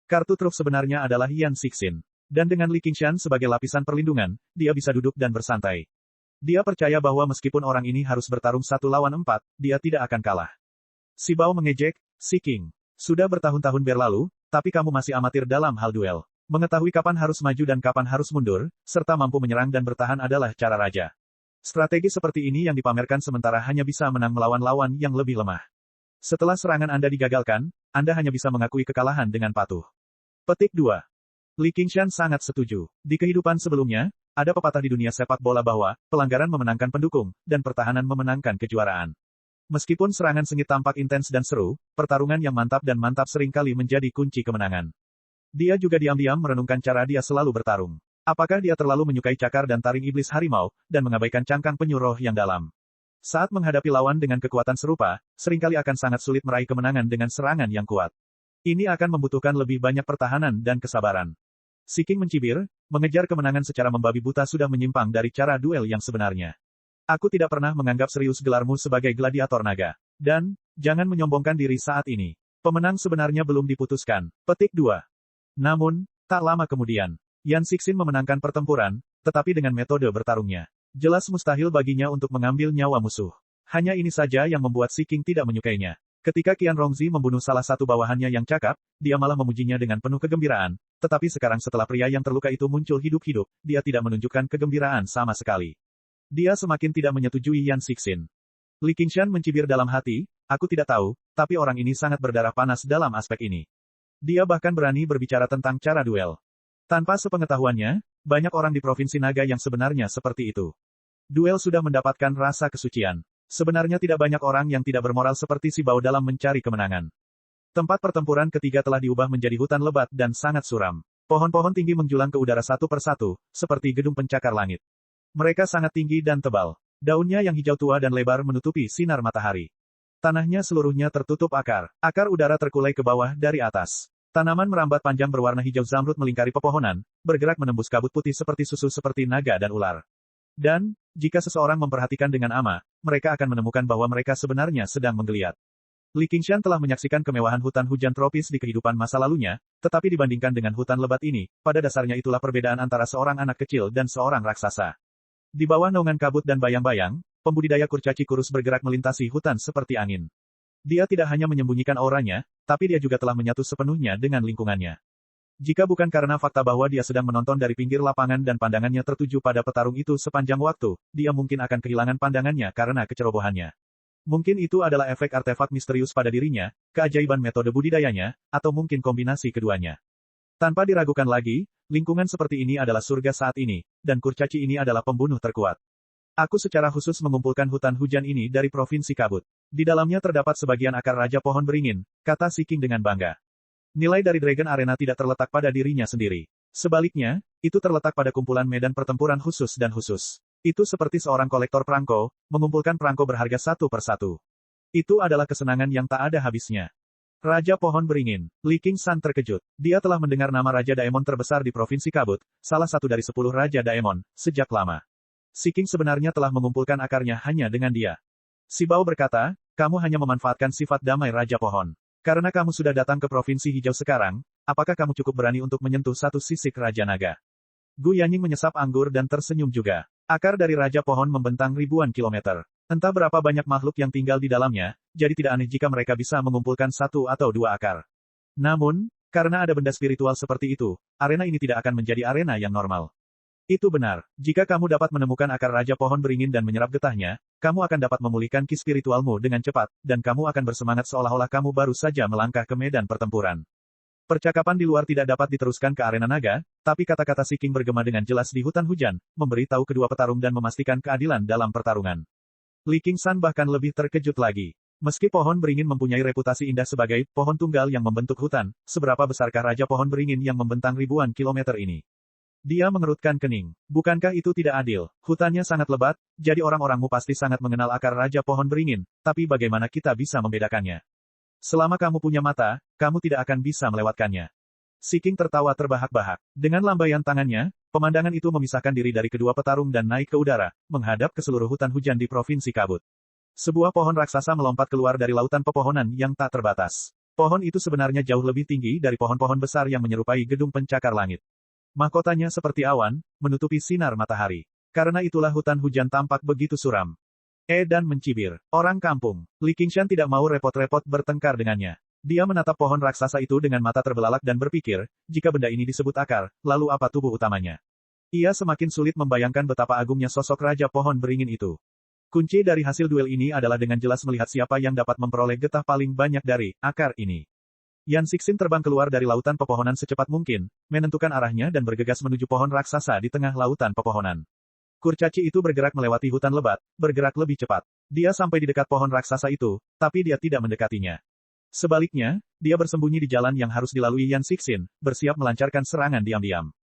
Kartu truf sebenarnya adalah Yan Cixin. Dan dengan Li Qingshan sebagai lapisan perlindungan, dia bisa duduk dan bersantai. Dia percaya bahwa meskipun orang ini harus bertarung 1 lawan 4, dia tidak akan kalah. Si Bao mengejek, Si King. Sudah bertahun-tahun berlalu, tapi kamu masih amatir dalam hal duel. Mengetahui kapan harus maju dan kapan harus mundur, serta mampu menyerang dan bertahan adalah cara raja. Strategi seperti ini yang dipamerkan sementara hanya bisa menang melawan lawan yang lebih lemah. Setelah serangan Anda digagalkan, Anda hanya bisa mengakui kekalahan dengan patuh. Petik 2. Li Qingshan sangat setuju. Di kehidupan sebelumnya, ada pepatah di dunia sepak bola bahwa, pelanggaran memenangkan pendukung, dan pertahanan memenangkan kejuaraan. Meskipun serangan sengit tampak intens dan seru, pertarungan yang mantap dan mantap seringkali menjadi kunci kemenangan. Dia juga diam-diam merenungkan cara dia selalu bertarung. Apakah dia terlalu menyukai cakar dan taring iblis harimau, dan mengabaikan cangkang penyu roh yang dalam? Saat menghadapi lawan dengan kekuatan serupa, seringkali akan sangat sulit meraih kemenangan dengan serangan yang kuat. Ini akan membutuhkan lebih banyak pertahanan dan kesabaran. Si King mencibir, mengejar kemenangan secara membabi buta sudah menyimpang dari cara duel yang sebenarnya. Aku tidak pernah menganggap serius gelarmu sebagai gladiator naga. Dan, jangan menyombongkan diri saat ini. Pemenang sebenarnya belum diputuskan. Petik 2. Namun, tak lama kemudian, Yan Cixin memenangkan pertempuran, tetapi dengan metode bertarungnya. Jelas mustahil baginya untuk mengambil nyawa musuh. Hanya ini saja yang membuat Si King tidak menyukainya. Ketika Qian Rongzi membunuh salah satu bawahannya yang cakap, dia malah memujinya dengan penuh kegembiraan. Tetapi sekarang setelah pria yang terluka itu muncul hidup-hidup, dia tidak menunjukkan kegembiraan sama sekali. Dia semakin tidak menyetujui Yan Cixin. Li Qingshan mencibir dalam hati, aku tidak tahu, tapi orang ini sangat berdarah panas dalam aspek ini. Dia bahkan berani berbicara tentang cara duel. Tanpa sepengetahuannya, banyak orang di Provinsi Naga yang sebenarnya seperti itu. Duel sudah mendapatkan rasa kesucian. Sebenarnya tidak banyak orang yang tidak bermoral seperti si Bao dalam mencari kemenangan. Tempat pertempuran ketiga telah diubah menjadi hutan lebat dan sangat suram. Pohon-pohon tinggi menjulang ke udara satu persatu, seperti gedung pencakar langit. Mereka sangat tinggi dan tebal. Daunnya yang hijau tua dan lebar menutupi sinar matahari. Tanahnya seluruhnya tertutup akar. Akar udara terkulai ke bawah dari atas. Tanaman merambat panjang berwarna hijau zamrud melingkari pepohonan, bergerak menembus kabut putih seperti susu seperti naga dan ular. Dan, jika seseorang memperhatikan dengan ama, mereka akan menemukan bahwa mereka sebenarnya sedang menggeliat. Li Qingshan telah menyaksikan kemewahan hutan hujan tropis di kehidupan masa lalunya, tetapi dibandingkan dengan hutan lebat ini, pada dasarnya itulah perbedaan antara seorang anak kecil dan seorang raksasa. Di bawah naungan kabut dan bayang-bayang, pembudidaya kurcaci kurus bergerak melintasi hutan seperti angin. Dia tidak hanya menyembunyikan auranya, tapi dia juga telah menyatu sepenuhnya dengan lingkungannya. Jika bukan karena fakta bahwa dia sedang menonton dari pinggir lapangan dan pandangannya tertuju pada petarung itu sepanjang waktu, dia mungkin akan kehilangan pandangannya karena kecerobohannya. Mungkin itu adalah efek artefak misterius pada dirinya, keajaiban metode budidayanya, atau mungkin kombinasi keduanya. Tanpa diragukan lagi, lingkungan seperti ini adalah surga saat ini, dan kurcaci ini adalah pembunuh terkuat. Aku secara khusus mengumpulkan hutan hujan ini dari Provinsi Kabut. Di dalamnya terdapat sebagian akar raja pohon beringin, kata Si King dengan bangga. Nilai dari Dragon Arena tidak terletak pada dirinya sendiri. Sebaliknya, itu terletak pada kumpulan medan pertempuran khusus dan khusus. Itu seperti seorang kolektor perangko, mengumpulkan perangko berharga satu persatu. Itu adalah kesenangan yang tak ada habisnya. Raja Pohon Beringin, Li Qingshan terkejut. Dia telah mendengar nama Raja Daemon terbesar di Provinsi Kabut, salah satu dari 10 Raja Daemon, sejak lama. Si King sebenarnya telah mengumpulkan akarnya hanya dengan dia. Si Bao berkata, kamu hanya memanfaatkan sifat damai Raja Pohon. Karena kamu sudah datang ke Provinsi Hijau sekarang, apakah kamu cukup berani untuk menyentuh satu sisik Raja Naga? Gu Yanying menyesap anggur dan tersenyum juga. Akar dari Raja Pohon membentang ribuan kilometer. Entah berapa banyak makhluk yang tinggal di dalamnya, jadi tidak aneh jika mereka bisa mengumpulkan 1 atau 2 akar. Namun, karena ada benda spiritual seperti itu, arena ini tidak akan menjadi arena yang normal. Itu benar. Jika kamu dapat menemukan akar Raja Pohon Beringin dan menyerap getahnya, kamu akan dapat memulihkan ki spiritualmu dengan cepat, dan kamu akan bersemangat seolah-olah kamu baru saja melangkah ke medan pertempuran. Percakapan di luar tidak dapat diteruskan ke arena naga, tapi kata-kata Si King bergema dengan jelas di hutan hujan, memberi tahu kedua petarung dan memastikan keadilan dalam pertarungan. Li Qingshan bahkan lebih terkejut lagi. Meski pohon beringin mempunyai reputasi indah sebagai pohon tunggal yang membentuk hutan, seberapa besarkah raja pohon beringin yang membentang ribuan kilometer ini? Dia mengerutkan kening. Bukankah itu tidak adil? Hutannya sangat lebat, jadi orang-orangmu pasti sangat mengenal akar raja pohon beringin, tapi bagaimana kita bisa membedakannya? Selama kamu punya mata, kamu tidak akan bisa melewatkannya. Siking tertawa terbahak-bahak. Dengan lambaian tangannya, pemandangan itu memisahkan diri dari kedua petarung dan naik ke udara, menghadap ke seluruh hutan hujan di Provinsi Kabut. Sebuah pohon raksasa melompat keluar dari lautan pepohonan yang tak terbatas. Pohon itu sebenarnya jauh lebih tinggi dari pohon-pohon besar yang menyerupai gedung pencakar langit. Mahkotanya seperti awan, menutupi sinar matahari. Karena itulah hutan hujan tampak begitu suram. Dan mencibir. Orang kampung. Li Qingshan tidak mau repot-repot bertengkar dengannya. Dia menatap pohon raksasa itu dengan mata terbelalak dan berpikir, jika benda ini disebut akar, lalu apa tubuh utamanya? Ia semakin sulit membayangkan betapa agungnya sosok raja pohon beringin itu. Kunci dari hasil duel ini adalah dengan jelas melihat siapa yang dapat memperoleh getah paling banyak dari akar ini. Yan Sixin terbang keluar dari lautan pepohonan secepat mungkin, menentukan arahnya dan bergegas menuju pohon raksasa di tengah lautan pepohonan. Kurcaci itu bergerak melewati hutan lebat, bergerak lebih cepat. Dia sampai di dekat pohon raksasa itu, tapi dia tidak mendekatinya. Sebaliknya, dia bersembunyi di jalan yang harus dilalui Yan Sixin, bersiap melancarkan serangan diam-diam.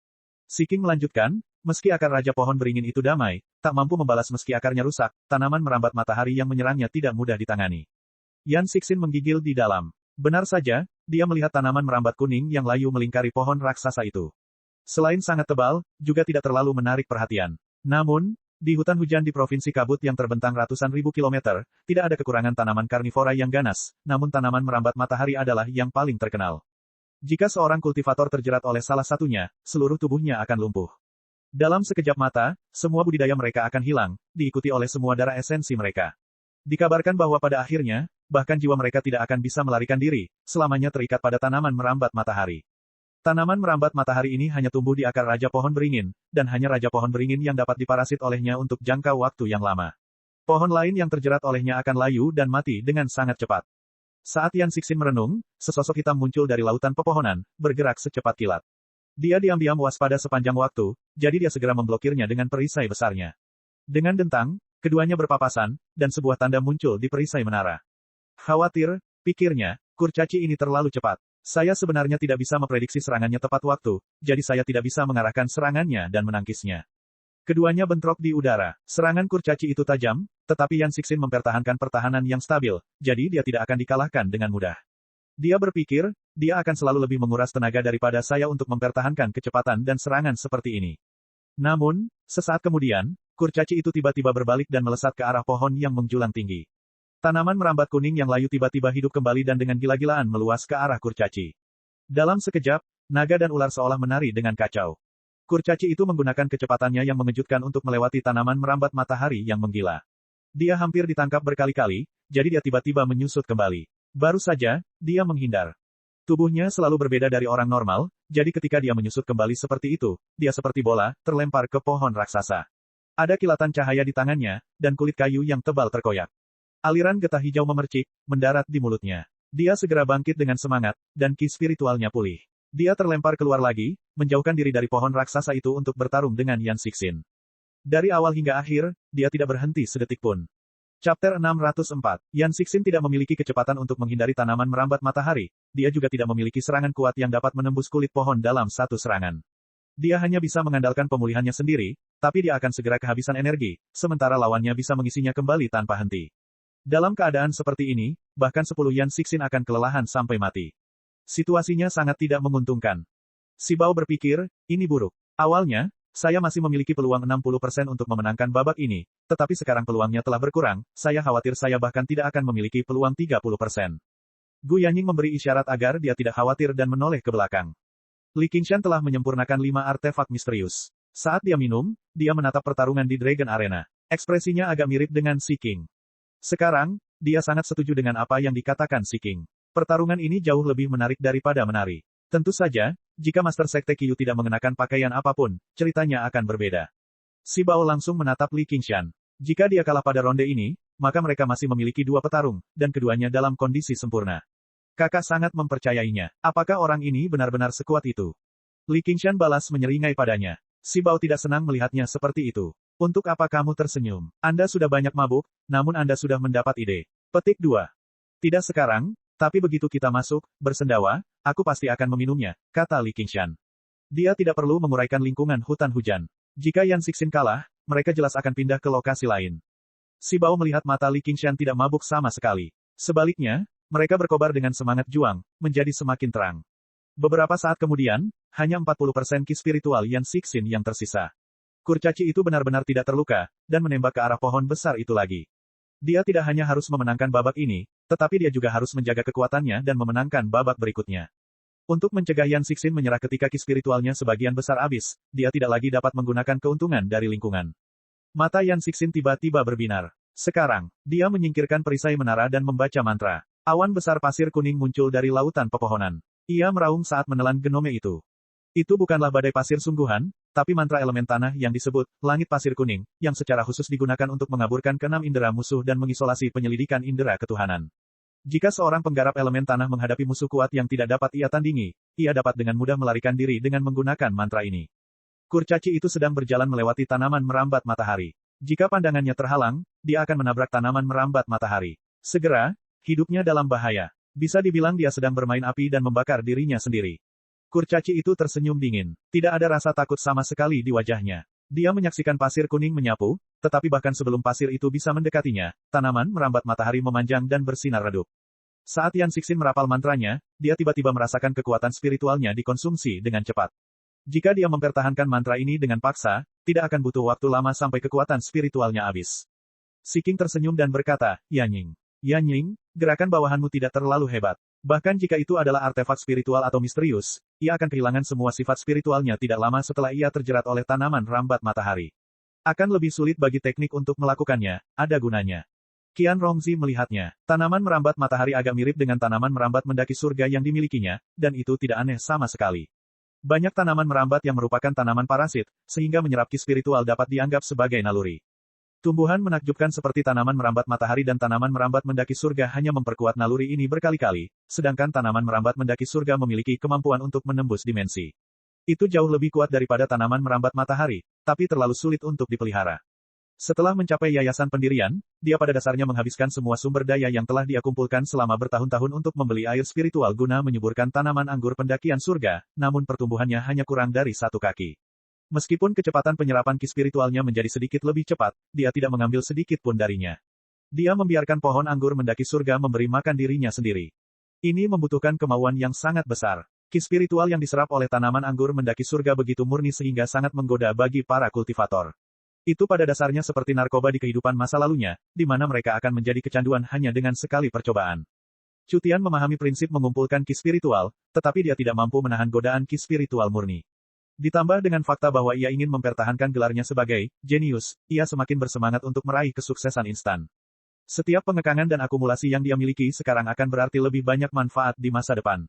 Siking melanjutkan, meski akar raja pohon beringin itu damai, tak mampu membalas meski akarnya rusak, tanaman merambat matahari yang menyerangnya tidak mudah ditangani. Yan Sixin menggigil di dalam. Benar saja, dia melihat tanaman merambat kuning yang layu melingkari pohon raksasa itu. Selain sangat tebal, juga tidak terlalu menarik perhatian. Namun, di hutan hujan di Provinsi Kabut yang terbentang ratusan ribu kilometer, tidak ada kekurangan tanaman karnivora yang ganas, namun tanaman merambat matahari adalah yang paling terkenal. Jika seorang kultivator terjerat oleh salah satunya, seluruh tubuhnya akan lumpuh. Dalam sekejap mata, semua budidaya mereka akan hilang, diikuti oleh semua darah esensi mereka. Dikabarkan bahwa pada akhirnya, bahkan jiwa mereka tidak akan bisa melarikan diri, selamanya terikat pada tanaman merambat matahari. Tanaman merambat matahari ini hanya tumbuh di akar raja pohon beringin, dan hanya raja pohon beringin yang dapat diparasit olehnya untuk jangka waktu yang lama. Pohon lain yang terjerat olehnya akan layu dan mati dengan sangat cepat. Saat Yan Sixin merenung, sesosok hitam muncul dari lautan pepohonan, bergerak secepat kilat. Dia diam-diam waspada sepanjang waktu, jadi dia segera memblokirnya dengan perisai besarnya. Dengan dentang, keduanya berpapasan, dan sebuah tanda muncul di perisai menara. Khawatir, pikirnya, kurcaci ini terlalu cepat. Saya sebenarnya tidak bisa memprediksi serangannya tepat waktu, jadi saya tidak bisa mengarahkan serangannya dan menangkisnya. Keduanya bentrok di udara. Serangan kurcaci itu tajam, tetapi Yan Sixin mempertahankan pertahanan yang stabil, jadi dia tidak akan dikalahkan dengan mudah. Dia berpikir, dia akan selalu lebih menguras tenaga daripada saya untuk mempertahankan kecepatan dan serangan seperti ini. Namun, sesaat kemudian, kurcaci itu tiba-tiba berbalik dan melesat ke arah pohon yang menjulang tinggi. Tanaman merambat kuning yang layu tiba-tiba hidup kembali dan dengan gila-gilaan meluas ke arah kurcaci. Dalam sekejap, naga dan ular seolah menari dengan kacau. Kurcaci itu menggunakan kecepatannya yang mengejutkan untuk melewati tanaman merambat matahari yang menggila. Dia hampir ditangkap berkali-kali, jadi dia tiba-tiba menyusut kembali. Baru saja, dia menghindar. Tubuhnya selalu berbeda dari orang normal, jadi ketika dia menyusut kembali seperti itu, dia seperti bola, terlempar ke pohon raksasa. Ada kilatan cahaya di tangannya, dan kulit kayu yang tebal terkoyak. Aliran getah hijau memercik, mendarat di mulutnya. Dia segera bangkit dengan semangat, dan ki spiritualnya pulih. Dia terlempar keluar lagi, menjauhkan diri dari pohon raksasa itu untuk bertarung dengan Yan Sixin. Dari awal hingga akhir, dia tidak berhenti sedetik pun. Chapter 604. Yan Sixin tidak memiliki kecepatan untuk menghindari tanaman merambat matahari, dia juga tidak memiliki serangan kuat yang dapat menembus kulit pohon dalam satu serangan. Dia hanya bisa mengandalkan pemulihannya sendiri, tapi dia akan segera kehabisan energi, sementara lawannya bisa mengisinya kembali tanpa henti. Dalam keadaan seperti ini, bahkan 10 Yan Sixin akan kelelahan sampai mati. Situasinya sangat tidak menguntungkan. Si Bao berpikir, ini buruk. Awalnya, saya masih memiliki peluang 60% untuk memenangkan babak ini, tetapi sekarang peluangnya telah berkurang, saya khawatir saya bahkan tidak akan memiliki peluang 30%. Gu Yanying memberi isyarat agar dia tidak khawatir dan menoleh ke belakang. Li Qingshan telah menyempurnakan 5 artefak misterius. Saat dia minum, dia menatap pertarungan di Dragon Arena. Ekspresinya agak mirip dengan Si King. Sekarang, dia sangat setuju dengan apa yang dikatakan Si King. Pertarungan ini jauh lebih menarik daripada menari. Tentu saja, jika Master Sekte Qiyu tidak mengenakan pakaian apapun, ceritanya akan berbeda. Si Bao langsung menatap Li Qingshan. Jika dia kalah pada ronde ini, maka mereka masih memiliki 2 petarung, dan keduanya dalam kondisi sempurna. Kakak sangat mempercayainya. Apakah orang ini benar-benar sekuat itu? Li Qingshan balas menyeringai padanya. Si Bao tidak senang melihatnya seperti itu. Untuk apa kamu tersenyum? Anda sudah banyak mabuk, namun Anda sudah mendapat ide. Petik 2. Tidak sekarang, tapi begitu kita masuk, bersendawa, aku pasti akan meminumnya, kata Li Qingshan. Dia tidak perlu menguraikan lingkungan hutan hujan. Jika Yan Xixin kalah, mereka jelas akan pindah ke lokasi lain. Si Bao melihat mata Li Qingshan tidak mabuk sama sekali. Sebaliknya, mereka berkobar dengan semangat juang, menjadi semakin terang. Beberapa saat kemudian, hanya 40% ki spiritual Yan Xixin yang tersisa. Kurcaci itu benar-benar tidak terluka, dan menembak ke arah pohon besar itu lagi. Dia tidak hanya harus memenangkan babak ini, tetapi dia juga harus menjaga kekuatannya dan memenangkan babak berikutnya. Untuk mencegah Yan Xixin menyerah ketika ki spiritualnya sebagian besar habis, dia tidak lagi dapat menggunakan keuntungan dari lingkungan. Mata Yan Xixin tiba-tiba berbinar. Sekarang, dia menyingkirkan perisai menara dan membaca mantra. Awan besar pasir kuning muncul dari lautan pepohonan. Ia meraung saat menelan genome itu. Itu bukanlah badai pasir sungguhan, tapi mantra elemen tanah yang disebut langit pasir kuning, yang secara khusus digunakan untuk mengaburkan keenam indera musuh dan mengisolasi penyelidikan indera ketuhanan. Jika seorang penggarap elemen tanah menghadapi musuh kuat yang tidak dapat ia tandingi, ia dapat dengan mudah melarikan diri dengan menggunakan mantra ini. Kurcaci itu sedang berjalan melewati tanaman merambat matahari. Jika pandangannya terhalang, dia akan menabrak tanaman merambat matahari. Segera, hidupnya dalam bahaya. Bisa dibilang dia sedang bermain api dan membakar dirinya sendiri. Kurcaci itu tersenyum dingin. Tidak ada rasa takut sama sekali di wajahnya. Dia menyaksikan pasir kuning menyapu, tetapi bahkan sebelum pasir itu bisa mendekatinya, tanaman merambat matahari memanjang dan bersinar redup. Saat Yan Xixin merapal mantranya, dia tiba-tiba merasakan kekuatan spiritualnya dikonsumsi dengan cepat. Jika dia mempertahankan mantra ini dengan paksa, tidak akan butuh waktu lama sampai kekuatan spiritualnya habis. Si King tersenyum dan berkata, Yanying, gerakan bawahanmu tidak terlalu hebat. Bahkan jika itu adalah artefak spiritual atau misterius, ia akan kehilangan semua sifat spiritualnya tidak lama setelah ia terjerat oleh tanaman rambat matahari. Akan lebih sulit bagi teknik untuk melakukannya, ada gunanya. Qian Rongzi melihatnya. Tanaman merambat matahari agak mirip dengan tanaman merambat mendaki surga yang dimilikinya, dan itu tidak aneh sama sekali. Banyak tanaman merambat yang merupakan tanaman parasit, sehingga menyerap ki spiritual dapat dianggap sebagai naluri. Tumbuhan menakjubkan seperti tanaman merambat matahari dan tanaman merambat mendaki surga hanya memperkuat naluri ini berkali-kali, sedangkan tanaman merambat mendaki surga memiliki kemampuan untuk menembus dimensi. Itu jauh lebih kuat daripada tanaman merambat matahari, tapi terlalu sulit untuk dipelihara. Setelah mencapai yayasan pendirian, dia pada dasarnya menghabiskan semua sumber daya yang telah dia kumpulkan selama bertahun-tahun untuk membeli air spiritual guna menyuburkan tanaman anggur pendakian surga, namun pertumbuhannya hanya kurang dari 1 kaki. Meskipun kecepatan penyerapan ki spiritualnya menjadi sedikit lebih cepat, dia tidak mengambil sedikit pun darinya. Dia membiarkan pohon anggur mendaki surga memberi makan dirinya sendiri. Ini membutuhkan kemauan yang sangat besar. Ki spiritual yang diserap oleh tanaman anggur mendaki surga begitu murni sehingga sangat menggoda bagi para kultivator. Itu pada dasarnya seperti narkoba di kehidupan masa lalunya, di mana mereka akan menjadi kecanduan hanya dengan sekali percobaan. Cutian memahami prinsip mengumpulkan ki spiritual, tetapi dia tidak mampu menahan godaan ki spiritual murni. Ditambah dengan fakta bahwa ia ingin mempertahankan gelarnya sebagai jenius, ia semakin bersemangat untuk meraih kesuksesan instan. Setiap pengekangan dan akumulasi yang dia miliki sekarang akan berarti lebih banyak manfaat di masa depan.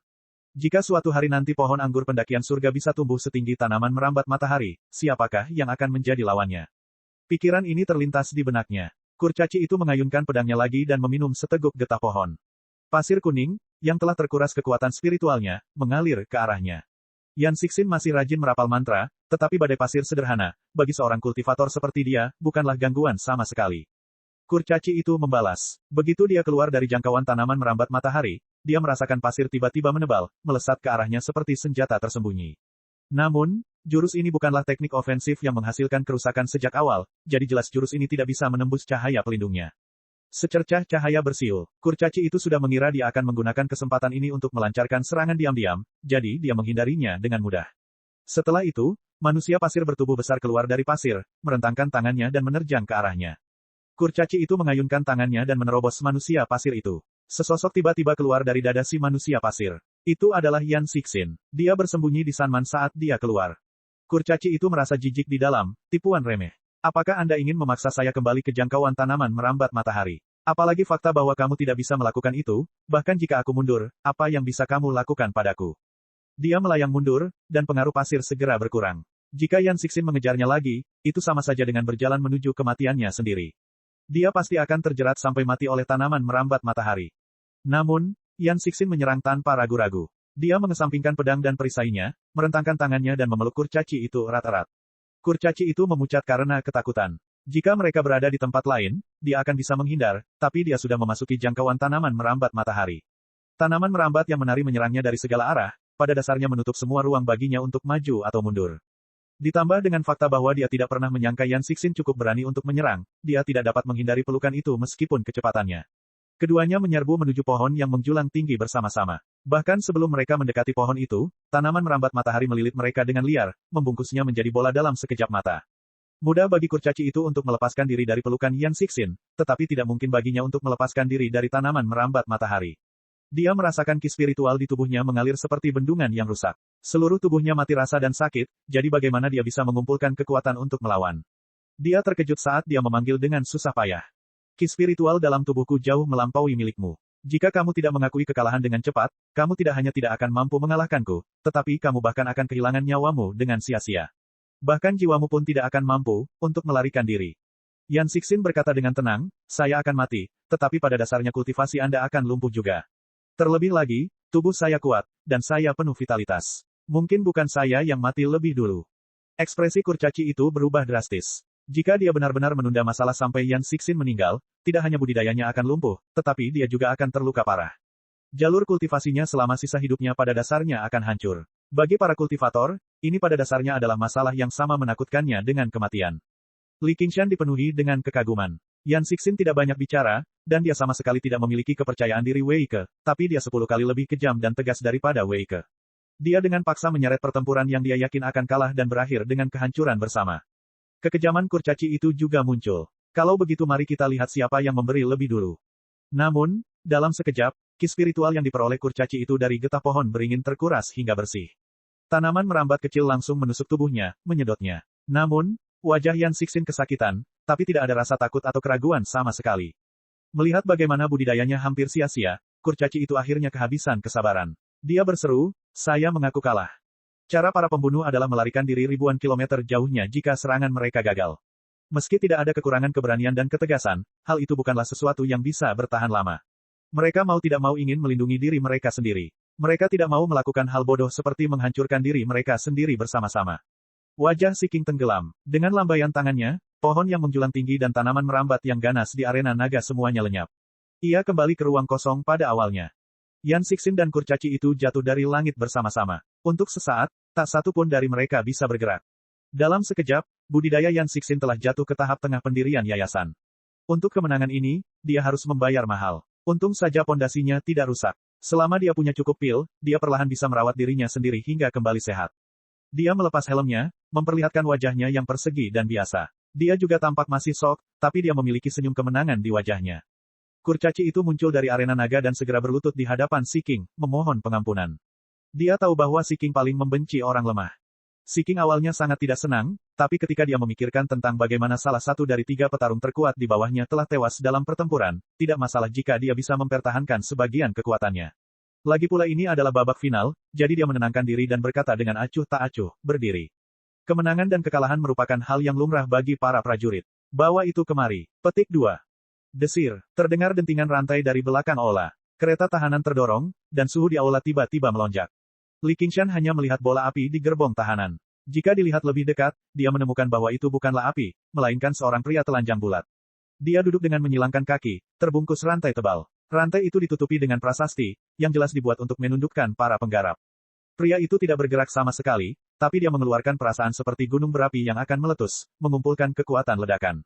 Jika suatu hari nanti pohon anggur pendakian surga bisa tumbuh setinggi tanaman merambat matahari, siapakah yang akan menjadi lawannya? Pikiran ini terlintas di benaknya. Kurcaci itu mengayunkan pedangnya lagi dan meminum seteguk getah pohon. Pasir kuning, yang telah terkuras kekuatan spiritualnya, mengalir ke arahnya. Yan Xixin masih rajin merapal mantra, tetapi badai pasir sederhana, bagi seorang kultivator seperti dia, bukanlah gangguan sama sekali. Kurcaci itu membalas. Begitu dia keluar dari jangkauan tanaman merambat matahari, dia merasakan pasir tiba-tiba menebal, melesat ke arahnya seperti senjata tersembunyi. Namun, jurus ini bukanlah teknik ofensif yang menghasilkan kerusakan sejak awal, jadi jelas jurus ini tidak bisa menembus cahaya pelindungnya. Secercah cahaya bersiul. Kurcaci itu sudah mengira dia akan menggunakan kesempatan ini untuk melancarkan serangan diam-diam, jadi dia menghindarinya dengan mudah. Setelah itu, manusia pasir bertubuh besar keluar dari pasir, merentangkan tangannya dan menerjang ke arahnya. Kurcaci itu mengayunkan tangannya dan menerobos manusia pasir itu. Sesosok tiba-tiba keluar dari dada si manusia pasir. Itu adalah Yan Xixin. Dia bersembunyi di Sanman saat dia keluar. Kurcaci itu merasa jijik di dalam, tipuan remeh. Apakah Anda ingin memaksa saya kembali ke jangkauan tanaman merambat matahari? Apalagi fakta bahwa kamu tidak bisa melakukan itu, bahkan jika aku mundur, apa yang bisa kamu lakukan padaku? Dia melayang mundur, dan pengaruh pasir segera berkurang. Jika Yan Xixin mengejarnya lagi, itu sama saja dengan berjalan menuju kematiannya sendiri. Dia pasti akan terjerat sampai mati oleh tanaman merambat matahari. Namun, Yan Xixin menyerang tanpa ragu-ragu. Dia mengesampingkan pedang dan perisainya, merentangkan tangannya dan memeluk kurcaci itu erat-erat. Kurcaci itu memucat karena ketakutan. Jika mereka berada di tempat lain, dia akan bisa menghindar, tapi dia sudah memasuki jangkauan tanaman merambat matahari. Tanaman merambat yang menari menyerangnya dari segala arah, pada dasarnya menutup semua ruang baginya untuk maju atau mundur. Ditambah dengan fakta bahwa dia tidak pernah menyangka Yan Cixin cukup berani untuk menyerang, dia tidak dapat menghindari pelukan itu meskipun kecepatannya. Keduanya menyerbu menuju pohon yang menjulang tinggi bersama-sama. Bahkan sebelum mereka mendekati pohon itu, tanaman merambat matahari melilit mereka dengan liar, membungkusnya menjadi bola dalam sekejap mata. Mudah bagi kurcaci itu untuk melepaskan diri dari pelukan Yan Cixin, tetapi tidak mungkin baginya untuk melepaskan diri dari tanaman merambat matahari. Dia merasakan ki spiritual di tubuhnya mengalir seperti bendungan yang rusak. Seluruh tubuhnya mati rasa dan sakit, jadi bagaimana dia bisa mengumpulkan kekuatan untuk melawan? Dia terkejut saat dia memanggil dengan susah payah. Ki spiritual dalam tubuhku jauh melampaui milikmu. Jika kamu tidak mengakui kekalahan dengan cepat, kamu tidak hanya tidak akan mampu mengalahkanku, tetapi kamu bahkan akan kehilangan nyawamu dengan sia-sia. Bahkan jiwamu pun tidak akan mampu untuk melarikan diri. Yan Cixin berkata dengan tenang, saya akan mati, tetapi pada dasarnya kultivasi Anda akan lumpuh juga. Terlebih lagi, tubuh saya kuat, dan saya penuh vitalitas. Mungkin bukan saya yang mati lebih dulu. Ekspresi kurcaci itu berubah drastis. Jika dia benar-benar menunda masalah sampai Yan Cixin meninggal, tidak hanya budidayanya akan lumpuh, tetapi dia juga akan terluka parah. Jalur kultivasinya selama sisa hidupnya pada dasarnya akan hancur. Bagi para kultivator, ini pada dasarnya adalah masalah yang sama menakutkannya dengan kematian. Li Qingshan dipenuhi dengan kekaguman. Yan Cixin tidak banyak bicara, dan dia sama sekali tidak memiliki kepercayaan diri Wei Ke, tapi dia 10 kali lebih kejam dan tegas daripada Wei Ke. Dia dengan paksa menyeret pertempuran yang dia yakin akan kalah dan berakhir dengan kehancuran bersama. Kekejaman kurcaci itu juga muncul. Kalau begitu mari kita lihat siapa yang memberi lebih dulu. Namun, dalam sekejap, ki spiritual yang diperoleh kurcaci itu dari getah pohon beringin terkuras hingga bersih. Tanaman merambat kecil langsung menusuk tubuhnya, menyedotnya. Namun, wajah Yan Cixin kesakitan, tapi tidak ada rasa takut atau keraguan sama sekali. Melihat bagaimana budidayanya hampir sia-sia, kurcaci itu akhirnya kehabisan kesabaran. Dia berseru, saya mengaku kalah. Cara para pembunuh adalah melarikan diri ribuan kilometer jauhnya jika serangan mereka gagal. Meski tidak ada kekurangan keberanian dan ketegasan, hal itu bukanlah sesuatu yang bisa bertahan lama. Mereka mau tidak mau ingin melindungi diri mereka sendiri. Mereka tidak mau melakukan hal bodoh seperti menghancurkan diri mereka sendiri bersama-sama. Wajah Si King tenggelam. Dengan lambaian tangannya, pohon yang menjulang tinggi dan tanaman merambat yang ganas di arena naga semuanya lenyap. Ia kembali ke ruang kosong pada awalnya. Yan Cixin dan kurcaci itu jatuh dari langit bersama-sama. Untuk sesaat, tak satu pun dari mereka bisa bergerak. Dalam sekejap, budidaya Yan Cixin telah jatuh ke tahap tengah pendirian yayasan. Untuk kemenangan ini, dia harus membayar mahal. Untung saja pondasinya tidak rusak. Selama dia punya cukup pil, dia perlahan bisa merawat dirinya sendiri hingga kembali sehat. Dia melepas helmnya, memperlihatkan wajahnya yang persegi dan biasa. Dia juga tampak masih sok, tapi dia memiliki senyum kemenangan di wajahnya. Kurcaci itu muncul dari arena naga dan segera berlutut di hadapan Si King, memohon pengampunan. Dia tahu bahwa Si King paling membenci orang lemah. Si King awalnya sangat tidak senang, tapi ketika dia memikirkan tentang bagaimana salah satu dari 3 petarung terkuat di bawahnya telah tewas dalam pertempuran, tidak masalah jika dia bisa mempertahankan sebagian kekuatannya. Lagi pula ini adalah babak final, jadi dia menenangkan diri dan berkata dengan acuh tak acuh, berdiri. Kemenangan dan kekalahan merupakan hal yang lumrah bagi para prajurit. Bawa itu kemari. Petik 2. Desir. Terdengar dentingan rantai dari belakang aula. Kereta tahanan terdorong, dan suhu di aula tiba-tiba melonjak. Li Qingshan hanya melihat bola api di gerbong tahanan. Jika dilihat lebih dekat, dia menemukan bahwa itu bukanlah api, melainkan seorang pria telanjang bulat. Dia duduk dengan menyilangkan kaki, terbungkus rantai tebal. Rantai itu ditutupi dengan prasasti, yang jelas dibuat untuk menundukkan para penggarap. Pria itu tidak bergerak sama sekali, tapi dia mengeluarkan perasaan seperti gunung berapi yang akan meletus, mengumpulkan kekuatan ledakan.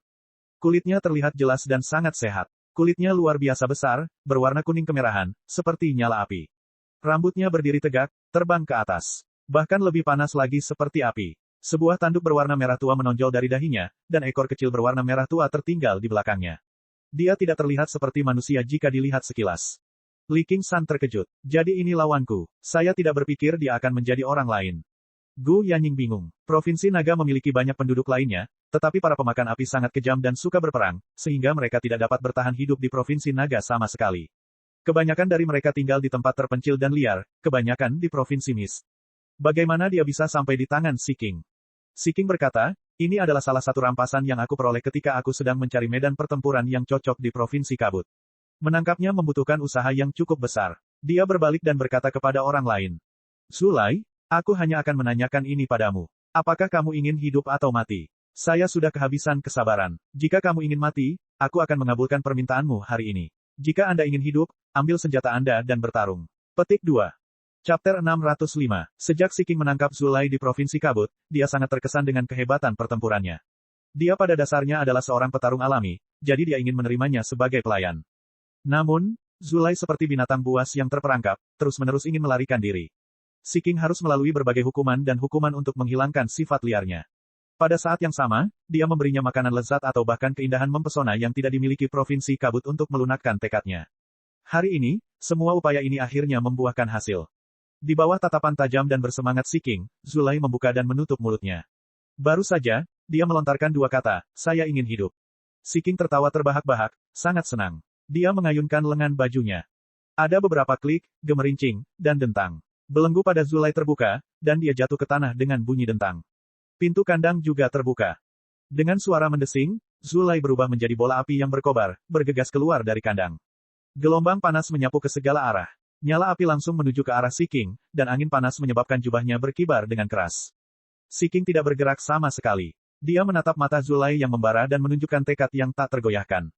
Kulitnya terlihat jelas dan sangat sehat. Kulitnya luar biasa besar, berwarna kuning kemerahan, seperti nyala api. Rambutnya berdiri tegak, terbang ke atas. Bahkan lebih panas lagi seperti api. Sebuah tanduk berwarna merah tua menonjol dari dahinya, dan ekor kecil berwarna merah tua tertinggal di belakangnya. Dia tidak terlihat seperti manusia jika dilihat sekilas. Li Qingshan terkejut. Jadi ini lawanku. Saya tidak berpikir dia akan menjadi orang lain. Gu Yanying bingung. Provinsi Naga memiliki banyak penduduk lainnya, tetapi para pemakan api sangat kejam dan suka berperang, sehingga mereka tidak dapat bertahan hidup di Provinsi Naga sama sekali. Kebanyakan dari mereka tinggal di tempat terpencil dan liar, kebanyakan di Provinsi Mist. Bagaimana dia bisa sampai di tangan Si King? Si King berkata, ini adalah salah satu rampasan yang aku peroleh ketika aku sedang mencari medan pertempuran yang cocok di Provinsi Kabut. Menangkapnya membutuhkan usaha yang cukup besar. Dia berbalik dan berkata kepada orang lain. Zulai, aku hanya akan menanyakan ini padamu. Apakah kamu ingin hidup atau mati? Saya sudah kehabisan kesabaran. Jika kamu ingin mati, aku akan mengabulkan permintaanmu hari ini. Jika Anda ingin hidup, ambil senjata Anda dan bertarung. Petik 2. Chapter 605. Sejak Si King menangkap Zulai di Provinsi Kabut, dia sangat terkesan dengan kehebatan pertempurannya. Dia pada dasarnya adalah seorang petarung alami, jadi dia ingin menerimanya sebagai pelayan. Namun, Zulai seperti binatang buas yang terperangkap, terus-menerus ingin melarikan diri. Si King harus melalui berbagai hukuman dan hukuman untuk menghilangkan sifat liarnya. Pada saat yang sama, dia memberinya makanan lezat atau bahkan keindahan mempesona yang tidak dimiliki Provinsi Kabut untuk melunakkan tekadnya. Hari ini, semua upaya ini akhirnya membuahkan hasil. Di bawah tatapan tajam dan bersemangat Si King, Zulai membuka dan menutup mulutnya. Baru saja, dia melontarkan dua kata, saya ingin hidup. Si King tertawa terbahak-bahak, sangat senang. Dia mengayunkan lengan bajunya. Ada beberapa klik, gemerincing, dan dentang. Belenggu pada Zulai terbuka, dan dia jatuh ke tanah dengan bunyi dentang. Pintu kandang juga terbuka. Dengan suara mendesing, Zulai berubah menjadi bola api yang berkobar, bergegas keluar dari kandang. Gelombang panas menyapu ke segala arah. Nyala api langsung menuju ke arah Si King, dan angin panas menyebabkan jubahnya berkibar dengan keras. Si King tidak bergerak sama sekali. Dia menatap mata Zulai yang membara dan menunjukkan tekad yang tak tergoyahkan.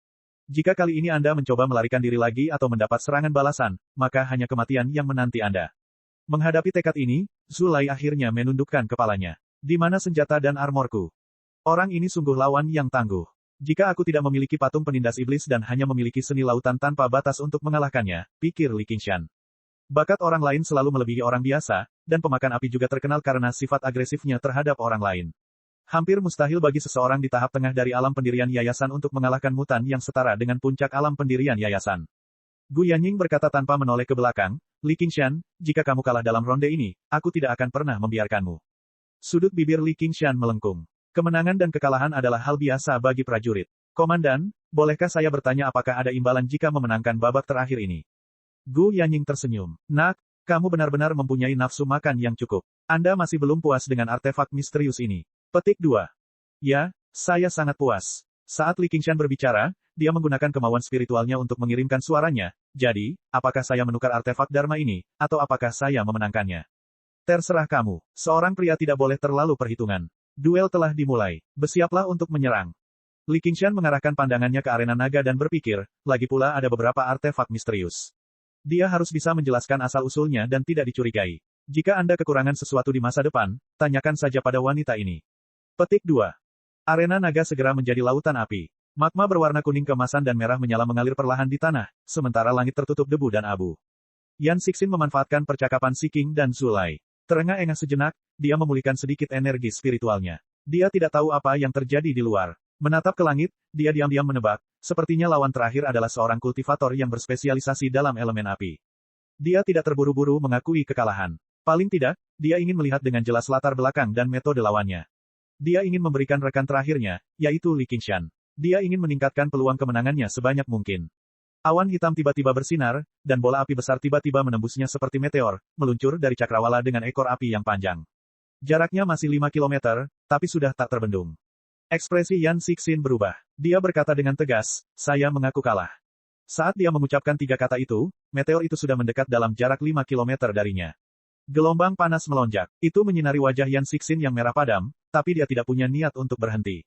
Jika kali ini Anda mencoba melarikan diri lagi atau mendapat serangan balasan, maka hanya kematian yang menanti Anda. Menghadapi tekad ini, Zulai akhirnya menundukkan kepalanya. Di mana senjata dan armorku? Orang ini sungguh lawan yang tangguh. Jika aku tidak memiliki patung penindas iblis dan hanya memiliki seni lautan tanpa batas untuk mengalahkannya, pikir Li Qingshan. Bakat orang lain selalu melebihi orang biasa, dan pemakan api juga terkenal karena sifat agresifnya terhadap orang lain. Hampir mustahil bagi seseorang di tahap tengah dari alam pendirian yayasan untuk mengalahkan mutan yang setara dengan puncak alam pendirian yayasan. Gu Yanying berkata tanpa menoleh ke belakang, Li Qingshan, jika kamu kalah dalam ronde ini, aku tidak akan pernah membiarkanmu. Sudut bibir Li Qingshan melengkung. Kemenangan dan kekalahan adalah hal biasa bagi prajurit. Komandan, bolehkah saya bertanya apakah ada imbalan jika memenangkan babak terakhir ini? Gu Yanying tersenyum. Nak, kamu benar-benar mempunyai nafsu makan yang cukup. Anda masih belum puas dengan artefak misterius ini. Petik 2. Ya, saya sangat puas. Saat Li Qingshan berbicara, dia menggunakan kemauan spiritualnya untuk mengirimkan suaranya. Jadi, apakah saya menukar artefak Dharma ini, atau apakah saya memenangkannya? Terserah kamu. Seorang pria tidak boleh terlalu perhitungan. Duel telah dimulai. Bersiaplah untuk menyerang. Li Qingshan mengarahkan pandangannya ke arena naga dan berpikir, lagi pula ada beberapa artefak misterius. Dia harus bisa menjelaskan asal-usulnya dan tidak dicurigai. Jika Anda kekurangan sesuatu di masa depan, tanyakan saja pada wanita ini. Petik 2. Arena naga segera menjadi lautan api. Magma berwarna kuning keemasan dan merah menyala mengalir perlahan di tanah, sementara langit tertutup debu dan abu. Yan Sixin memanfaatkan percakapan Si King dan Zulai. Terengah-engah sejenak, dia memulihkan sedikit energi spiritualnya. Dia tidak tahu apa yang terjadi di luar. Menatap ke langit, dia diam-diam menebak, sepertinya lawan terakhir adalah seorang kultivator yang berspesialisasi dalam elemen api. Dia tidak terburu-buru mengakui kekalahan. Paling tidak, dia ingin melihat dengan jelas latar belakang dan metode lawannya. Dia ingin memberikan rekan terakhirnya, yaitu Li Qingshan. Dia ingin meningkatkan peluang kemenangannya sebanyak mungkin. Awan hitam tiba-tiba bersinar, dan bola api besar tiba-tiba menembusnya seperti meteor, meluncur dari cakrawala dengan ekor api yang panjang. Jaraknya masih 5 kilometer, tapi sudah tak terbendung. Ekspresi Yan Sixin berubah. Dia berkata dengan tegas, saya mengaku kalah. Saat dia mengucapkan 3 kata itu, meteor itu sudah mendekat dalam jarak 5 kilometer darinya. Gelombang panas melonjak. Itu menyinari wajah Yan Sixin yang merah padam, tapi dia tidak punya niat untuk berhenti.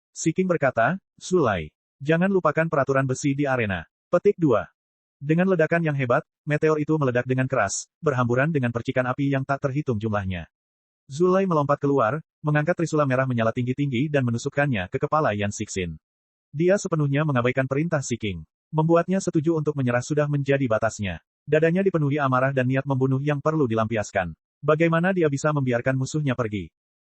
Si King berkata, Zulai, jangan lupakan peraturan besi di arena. Petik 2. Dengan ledakan yang hebat, meteor itu meledak dengan keras, berhamburan dengan percikan api yang tak terhitung jumlahnya. Zulai melompat keluar, mengangkat trisula merah menyala tinggi-tinggi dan menusukkannya ke kepala Yan Sixin. Dia sepenuhnya mengabaikan perintah Si King. Membuatnya setuju untuk menyerah sudah menjadi batasnya. Dadanya dipenuhi amarah dan niat membunuh yang perlu dilampiaskan. Bagaimana dia bisa membiarkan musuhnya pergi?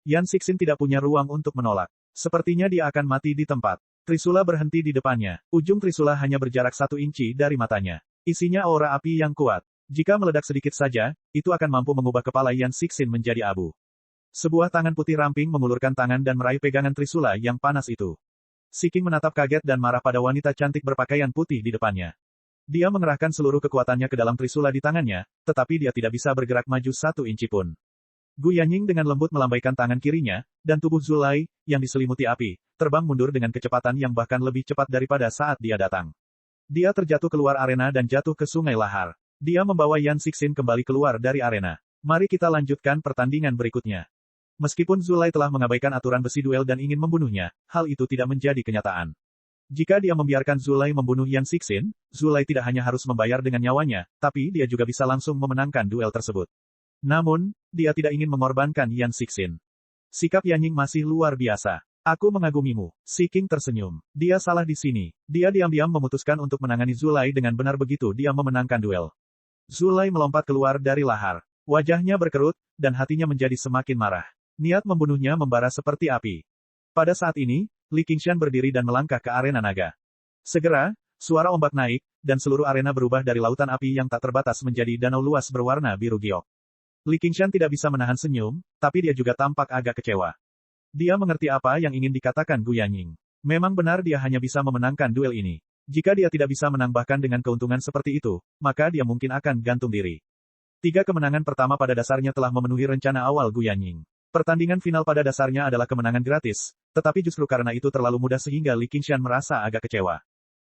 Yan Sixin tidak punya ruang untuk menolak. Sepertinya dia akan mati di tempat. Trisula berhenti di depannya. Ujung trisula hanya berjarak 1 inci dari matanya. Isinya aura api yang kuat. Jika meledak sedikit saja, itu akan mampu mengubah kepala Yan Sixin menjadi abu. Sebuah tangan putih ramping mengulurkan tangan dan meraih pegangan trisula yang panas itu. Si King menatap kaget dan marah pada wanita cantik berpakaian putih di depannya. Dia mengerahkan seluruh kekuatannya ke dalam trisula di tangannya, tetapi dia tidak bisa bergerak maju 1 inci pun. Gu Yanying dengan lembut melambaikan tangan kirinya, dan tubuh Zulai, yang diselimuti api, terbang mundur dengan kecepatan yang bahkan lebih cepat daripada saat dia datang. Dia terjatuh keluar arena dan jatuh ke sungai lahar. Dia membawa Yan Sixin kembali keluar dari arena. Mari kita lanjutkan pertandingan berikutnya. Meskipun Zulai telah mengabaikan aturan besi duel dan ingin membunuhnya, hal itu tidak menjadi kenyataan. Jika dia membiarkan Zulai membunuh Yan Cixin, Zulai tidak hanya harus membayar dengan nyawanya, tapi dia juga bisa langsung memenangkan duel tersebut. Namun, dia tidak ingin mengorbankan Yan Cixin. Sikap Yanying masih luar biasa. Aku mengagumimu. Si King tersenyum. Dia salah di sini. Dia diam-diam memutuskan untuk menangani Zulai dengan benar begitu dia memenangkan duel. Zulai melompat keluar dari lahar. Wajahnya berkerut, dan hatinya menjadi semakin marah. Niat membunuhnya membara seperti api. Pada saat ini, Li Qingshan berdiri dan melangkah ke arena naga. Segera, suara ombak naik, dan seluruh arena berubah dari lautan api yang tak terbatas menjadi danau luas berwarna biru giok. Li Qingshan tidak bisa menahan senyum, tapi dia juga tampak agak kecewa. Dia mengerti apa yang ingin dikatakan Gu Yanying. Memang benar dia hanya bisa memenangkan duel ini. Jika dia tidak bisa menang bahkan dengan keuntungan seperti itu, maka dia mungkin akan gantung diri. 3 kemenangan pertama pada dasarnya telah memenuhi rencana awal Gu Yanying. Pertandingan final pada dasarnya adalah kemenangan gratis, tetapi justru karena itu terlalu mudah sehingga Li Qingshan merasa agak kecewa.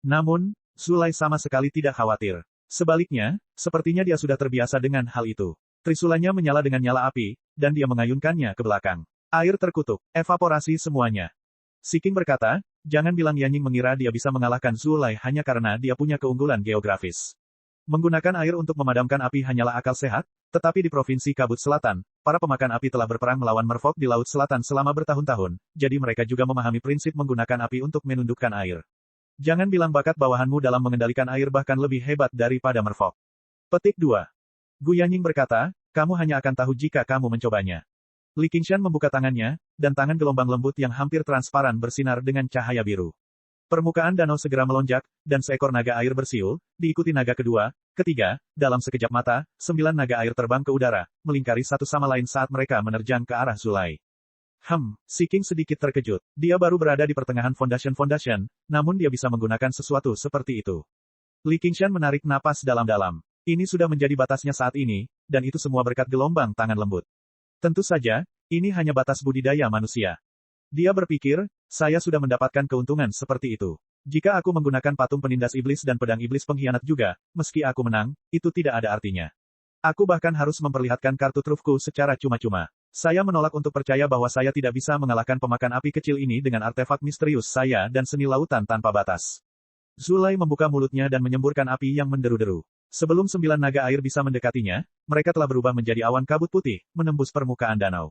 Namun, Zulai sama sekali tidak khawatir. Sebaliknya, sepertinya dia sudah terbiasa dengan hal itu. Trisulanya menyala dengan nyala api, dan dia mengayunkannya ke belakang. Air terkutuk, evaporasi semuanya. Si King berkata, jangan bilang Yanying mengira dia bisa mengalahkan Zulai hanya karena dia punya keunggulan geografis. Menggunakan air untuk memadamkan api hanyalah akal sehat, tetapi di Provinsi Kabut Selatan, para pemakan api telah berperang melawan merfolk di Laut Selatan selama bertahun-tahun, jadi mereka juga memahami prinsip menggunakan api untuk menundukkan air. Jangan bilang bakat bawahanmu dalam mengendalikan air bahkan lebih hebat daripada merfolk. Petik 2. Gu Yanying berkata, kamu hanya akan tahu jika kamu mencobanya. Li Qingshan membuka tangannya, dan tangan gelombang lembut yang hampir transparan bersinar dengan cahaya biru. Permukaan danau segera melonjak, dan seekor naga air bersiul, diikuti naga kedua, ketiga, dalam sekejap mata, 9 naga air terbang ke udara, melingkari satu sama lain saat mereka menerjang ke arah Zulai. Si King sedikit terkejut. Dia baru berada di pertengahan Foundation, namun dia bisa menggunakan sesuatu seperti itu. Li Qingshan menarik napas dalam-dalam. Ini sudah menjadi batasnya saat ini, dan itu semua berkat gelombang tangan lembut. Tentu saja, ini hanya batas budidaya manusia. Dia berpikir, saya sudah mendapatkan keuntungan seperti itu. Jika aku menggunakan patung penindas iblis dan pedang iblis pengkhianat juga, meski aku menang, itu tidak ada artinya. Aku bahkan harus memperlihatkan kartu trufku secara cuma-cuma. Saya menolak untuk percaya bahwa saya tidak bisa mengalahkan pemakan api kecil ini dengan artefak misterius saya dan seni lautan tanpa batas. Zulai membuka mulutnya dan menyemburkan api yang menderu-deru. Sebelum 9 naga air bisa mendekatinya, mereka telah berubah menjadi awan kabut putih, menembus permukaan danau.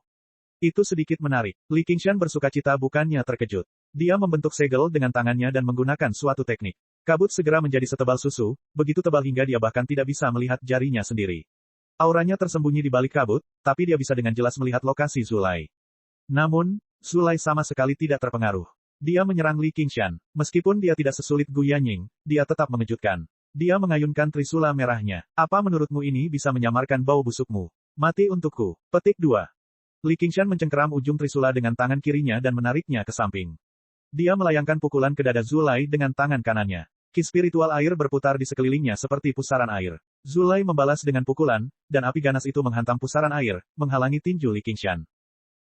Itu sedikit menarik. Li Qingshan bersukacita bukannya terkejut. Dia membentuk segel dengan tangannya dan menggunakan suatu teknik. Kabut segera menjadi setebal susu, begitu tebal hingga dia bahkan tidak bisa melihat jarinya sendiri. Auranya tersembunyi di balik kabut, tapi dia bisa dengan jelas melihat lokasi Zulai. Namun, Zulai sama sekali tidak terpengaruh. Dia menyerang Li Qingshan. Meskipun dia tidak sesulit Gu Yanying, dia tetap mengejutkan. Dia mengayunkan trisula merahnya. Apa menurutmu ini bisa menyamarkan bau busukmu? Mati untukku. Petik 2. Li Qingshan mencengkeram ujung trisula dengan tangan kirinya dan menariknya ke samping. Dia melayangkan pukulan ke dada Zulai dengan tangan kanannya. Ki spiritual air berputar di sekelilingnya seperti pusaran air. Zulai membalas dengan pukulan, dan api ganas itu menghantam pusaran air, menghalangi tinju Li Qingshan.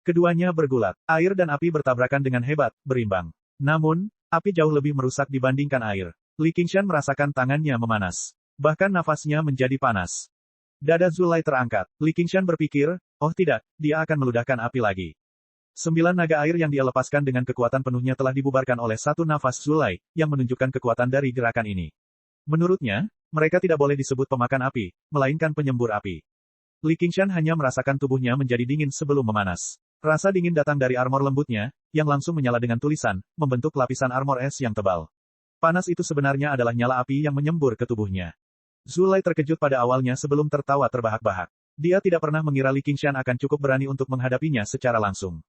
Keduanya bergulat. Air dan api bertabrakan dengan hebat, berimbang. Namun, api jauh lebih merusak dibandingkan air. Li Qingshan merasakan tangannya memanas. Bahkan nafasnya menjadi panas. Dada Zulai terangkat. Li Qingshan berpikir, oh tidak, dia akan meludahkan api lagi. 9 naga air yang dia lepaskan dengan kekuatan penuhnya telah dibubarkan oleh satu nafas Zulai, yang menunjukkan kekuatan dari gerakan ini. Menurutnya, mereka tidak boleh disebut pemakan api, melainkan penyembur api. Li Qingshan hanya merasakan tubuhnya menjadi dingin sebelum memanas. Rasa dingin datang dari armor lembutnya, yang langsung menyala dengan tulisan, membentuk lapisan armor es yang tebal. Panas itu sebenarnya adalah nyala api yang menyembur ke tubuhnya. Zulai terkejut pada awalnya sebelum tertawa terbahak-bahak. Dia tidak pernah mengira Li Qingshan akan cukup berani untuk menghadapinya secara langsung.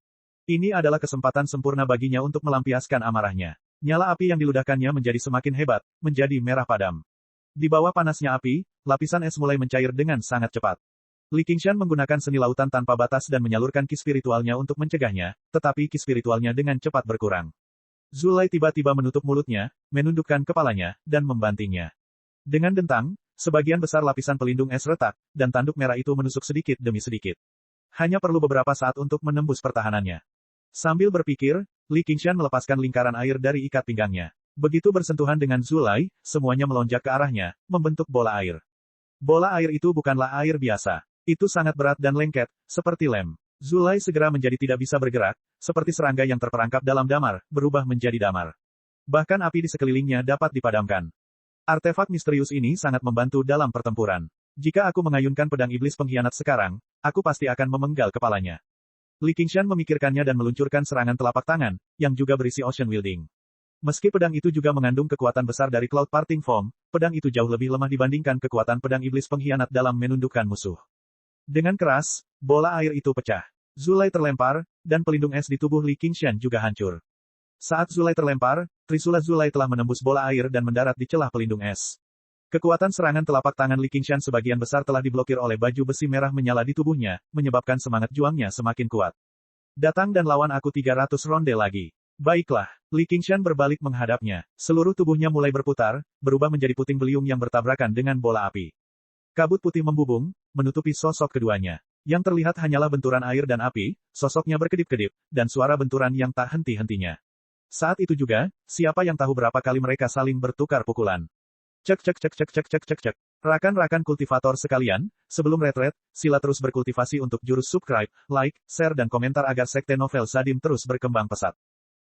Ini adalah kesempatan sempurna baginya untuk melampiaskan amarahnya. Nyala api yang diludahkannya menjadi semakin hebat, menjadi merah padam. Di bawah panasnya api, lapisan es mulai mencair dengan sangat cepat. Li Qingshan menggunakan seni lautan tanpa batas dan menyalurkan ki spiritualnya untuk mencegahnya, tetapi ki spiritualnya dengan cepat berkurang. Zulai tiba-tiba menutup mulutnya, menundukkan kepalanya, dan membantingnya. Dengan dentang, sebagian besar lapisan pelindung es retak, dan tanduk merah itu menusuk sedikit demi sedikit. Hanya perlu beberapa saat untuk menembus pertahanannya. Sambil berpikir, Li Qingshan melepaskan lingkaran air dari ikat pinggangnya. Begitu bersentuhan dengan Zulai, semuanya melonjak ke arahnya, membentuk bola air. Bola air itu bukanlah air biasa. Itu sangat berat dan lengket, seperti lem. Zulai segera menjadi tidak bisa bergerak, seperti serangga yang terperangkap dalam damar, berubah menjadi damar. Bahkan api di sekelilingnya dapat dipadamkan. Artefak misterius ini sangat membantu dalam pertempuran. Jika aku mengayunkan pedang iblis pengkhianat sekarang, aku pasti akan memenggal kepalanya. Li Qingshan memikirkannya dan meluncurkan serangan telapak tangan, yang juga berisi Ocean Wielding. Meski pedang itu juga mengandung kekuatan besar dari Cloud Parting Foam, pedang itu jauh lebih lemah dibandingkan kekuatan pedang iblis pengkhianat dalam menundukkan musuh. Dengan keras, bola air itu pecah. Zulai terlempar, dan pelindung es di tubuh Li Qingshan juga hancur. Saat Zulai terlempar, Trisula Zulai telah menembus bola air dan mendarat di celah pelindung es. Kekuatan serangan telapak tangan Li Qingshan sebagian besar telah diblokir oleh baju besi merah menyala di tubuhnya, menyebabkan semangat juangnya semakin kuat. Datang dan lawan aku 300 ronde lagi. Baiklah, Li Qingshan berbalik menghadapnya. Seluruh tubuhnya mulai berputar, berubah menjadi puting beliung yang bertabrakan dengan bola api. Kabut putih membubung, menutupi sosok keduanya. Yang terlihat hanyalah benturan air dan api, sosoknya berkedip-kedip, dan suara benturan yang tak henti-hentinya. Saat itu juga, siapa yang tahu berapa kali mereka saling bertukar pukulan. Cek cek cek cek cek cek cek cek. Rakan-rakan kultivator sekalian, sebelum retret, sila terus berkultivasi untuk jurus subscribe, like, share dan komentar agar sekte novel Sadim terus berkembang pesat.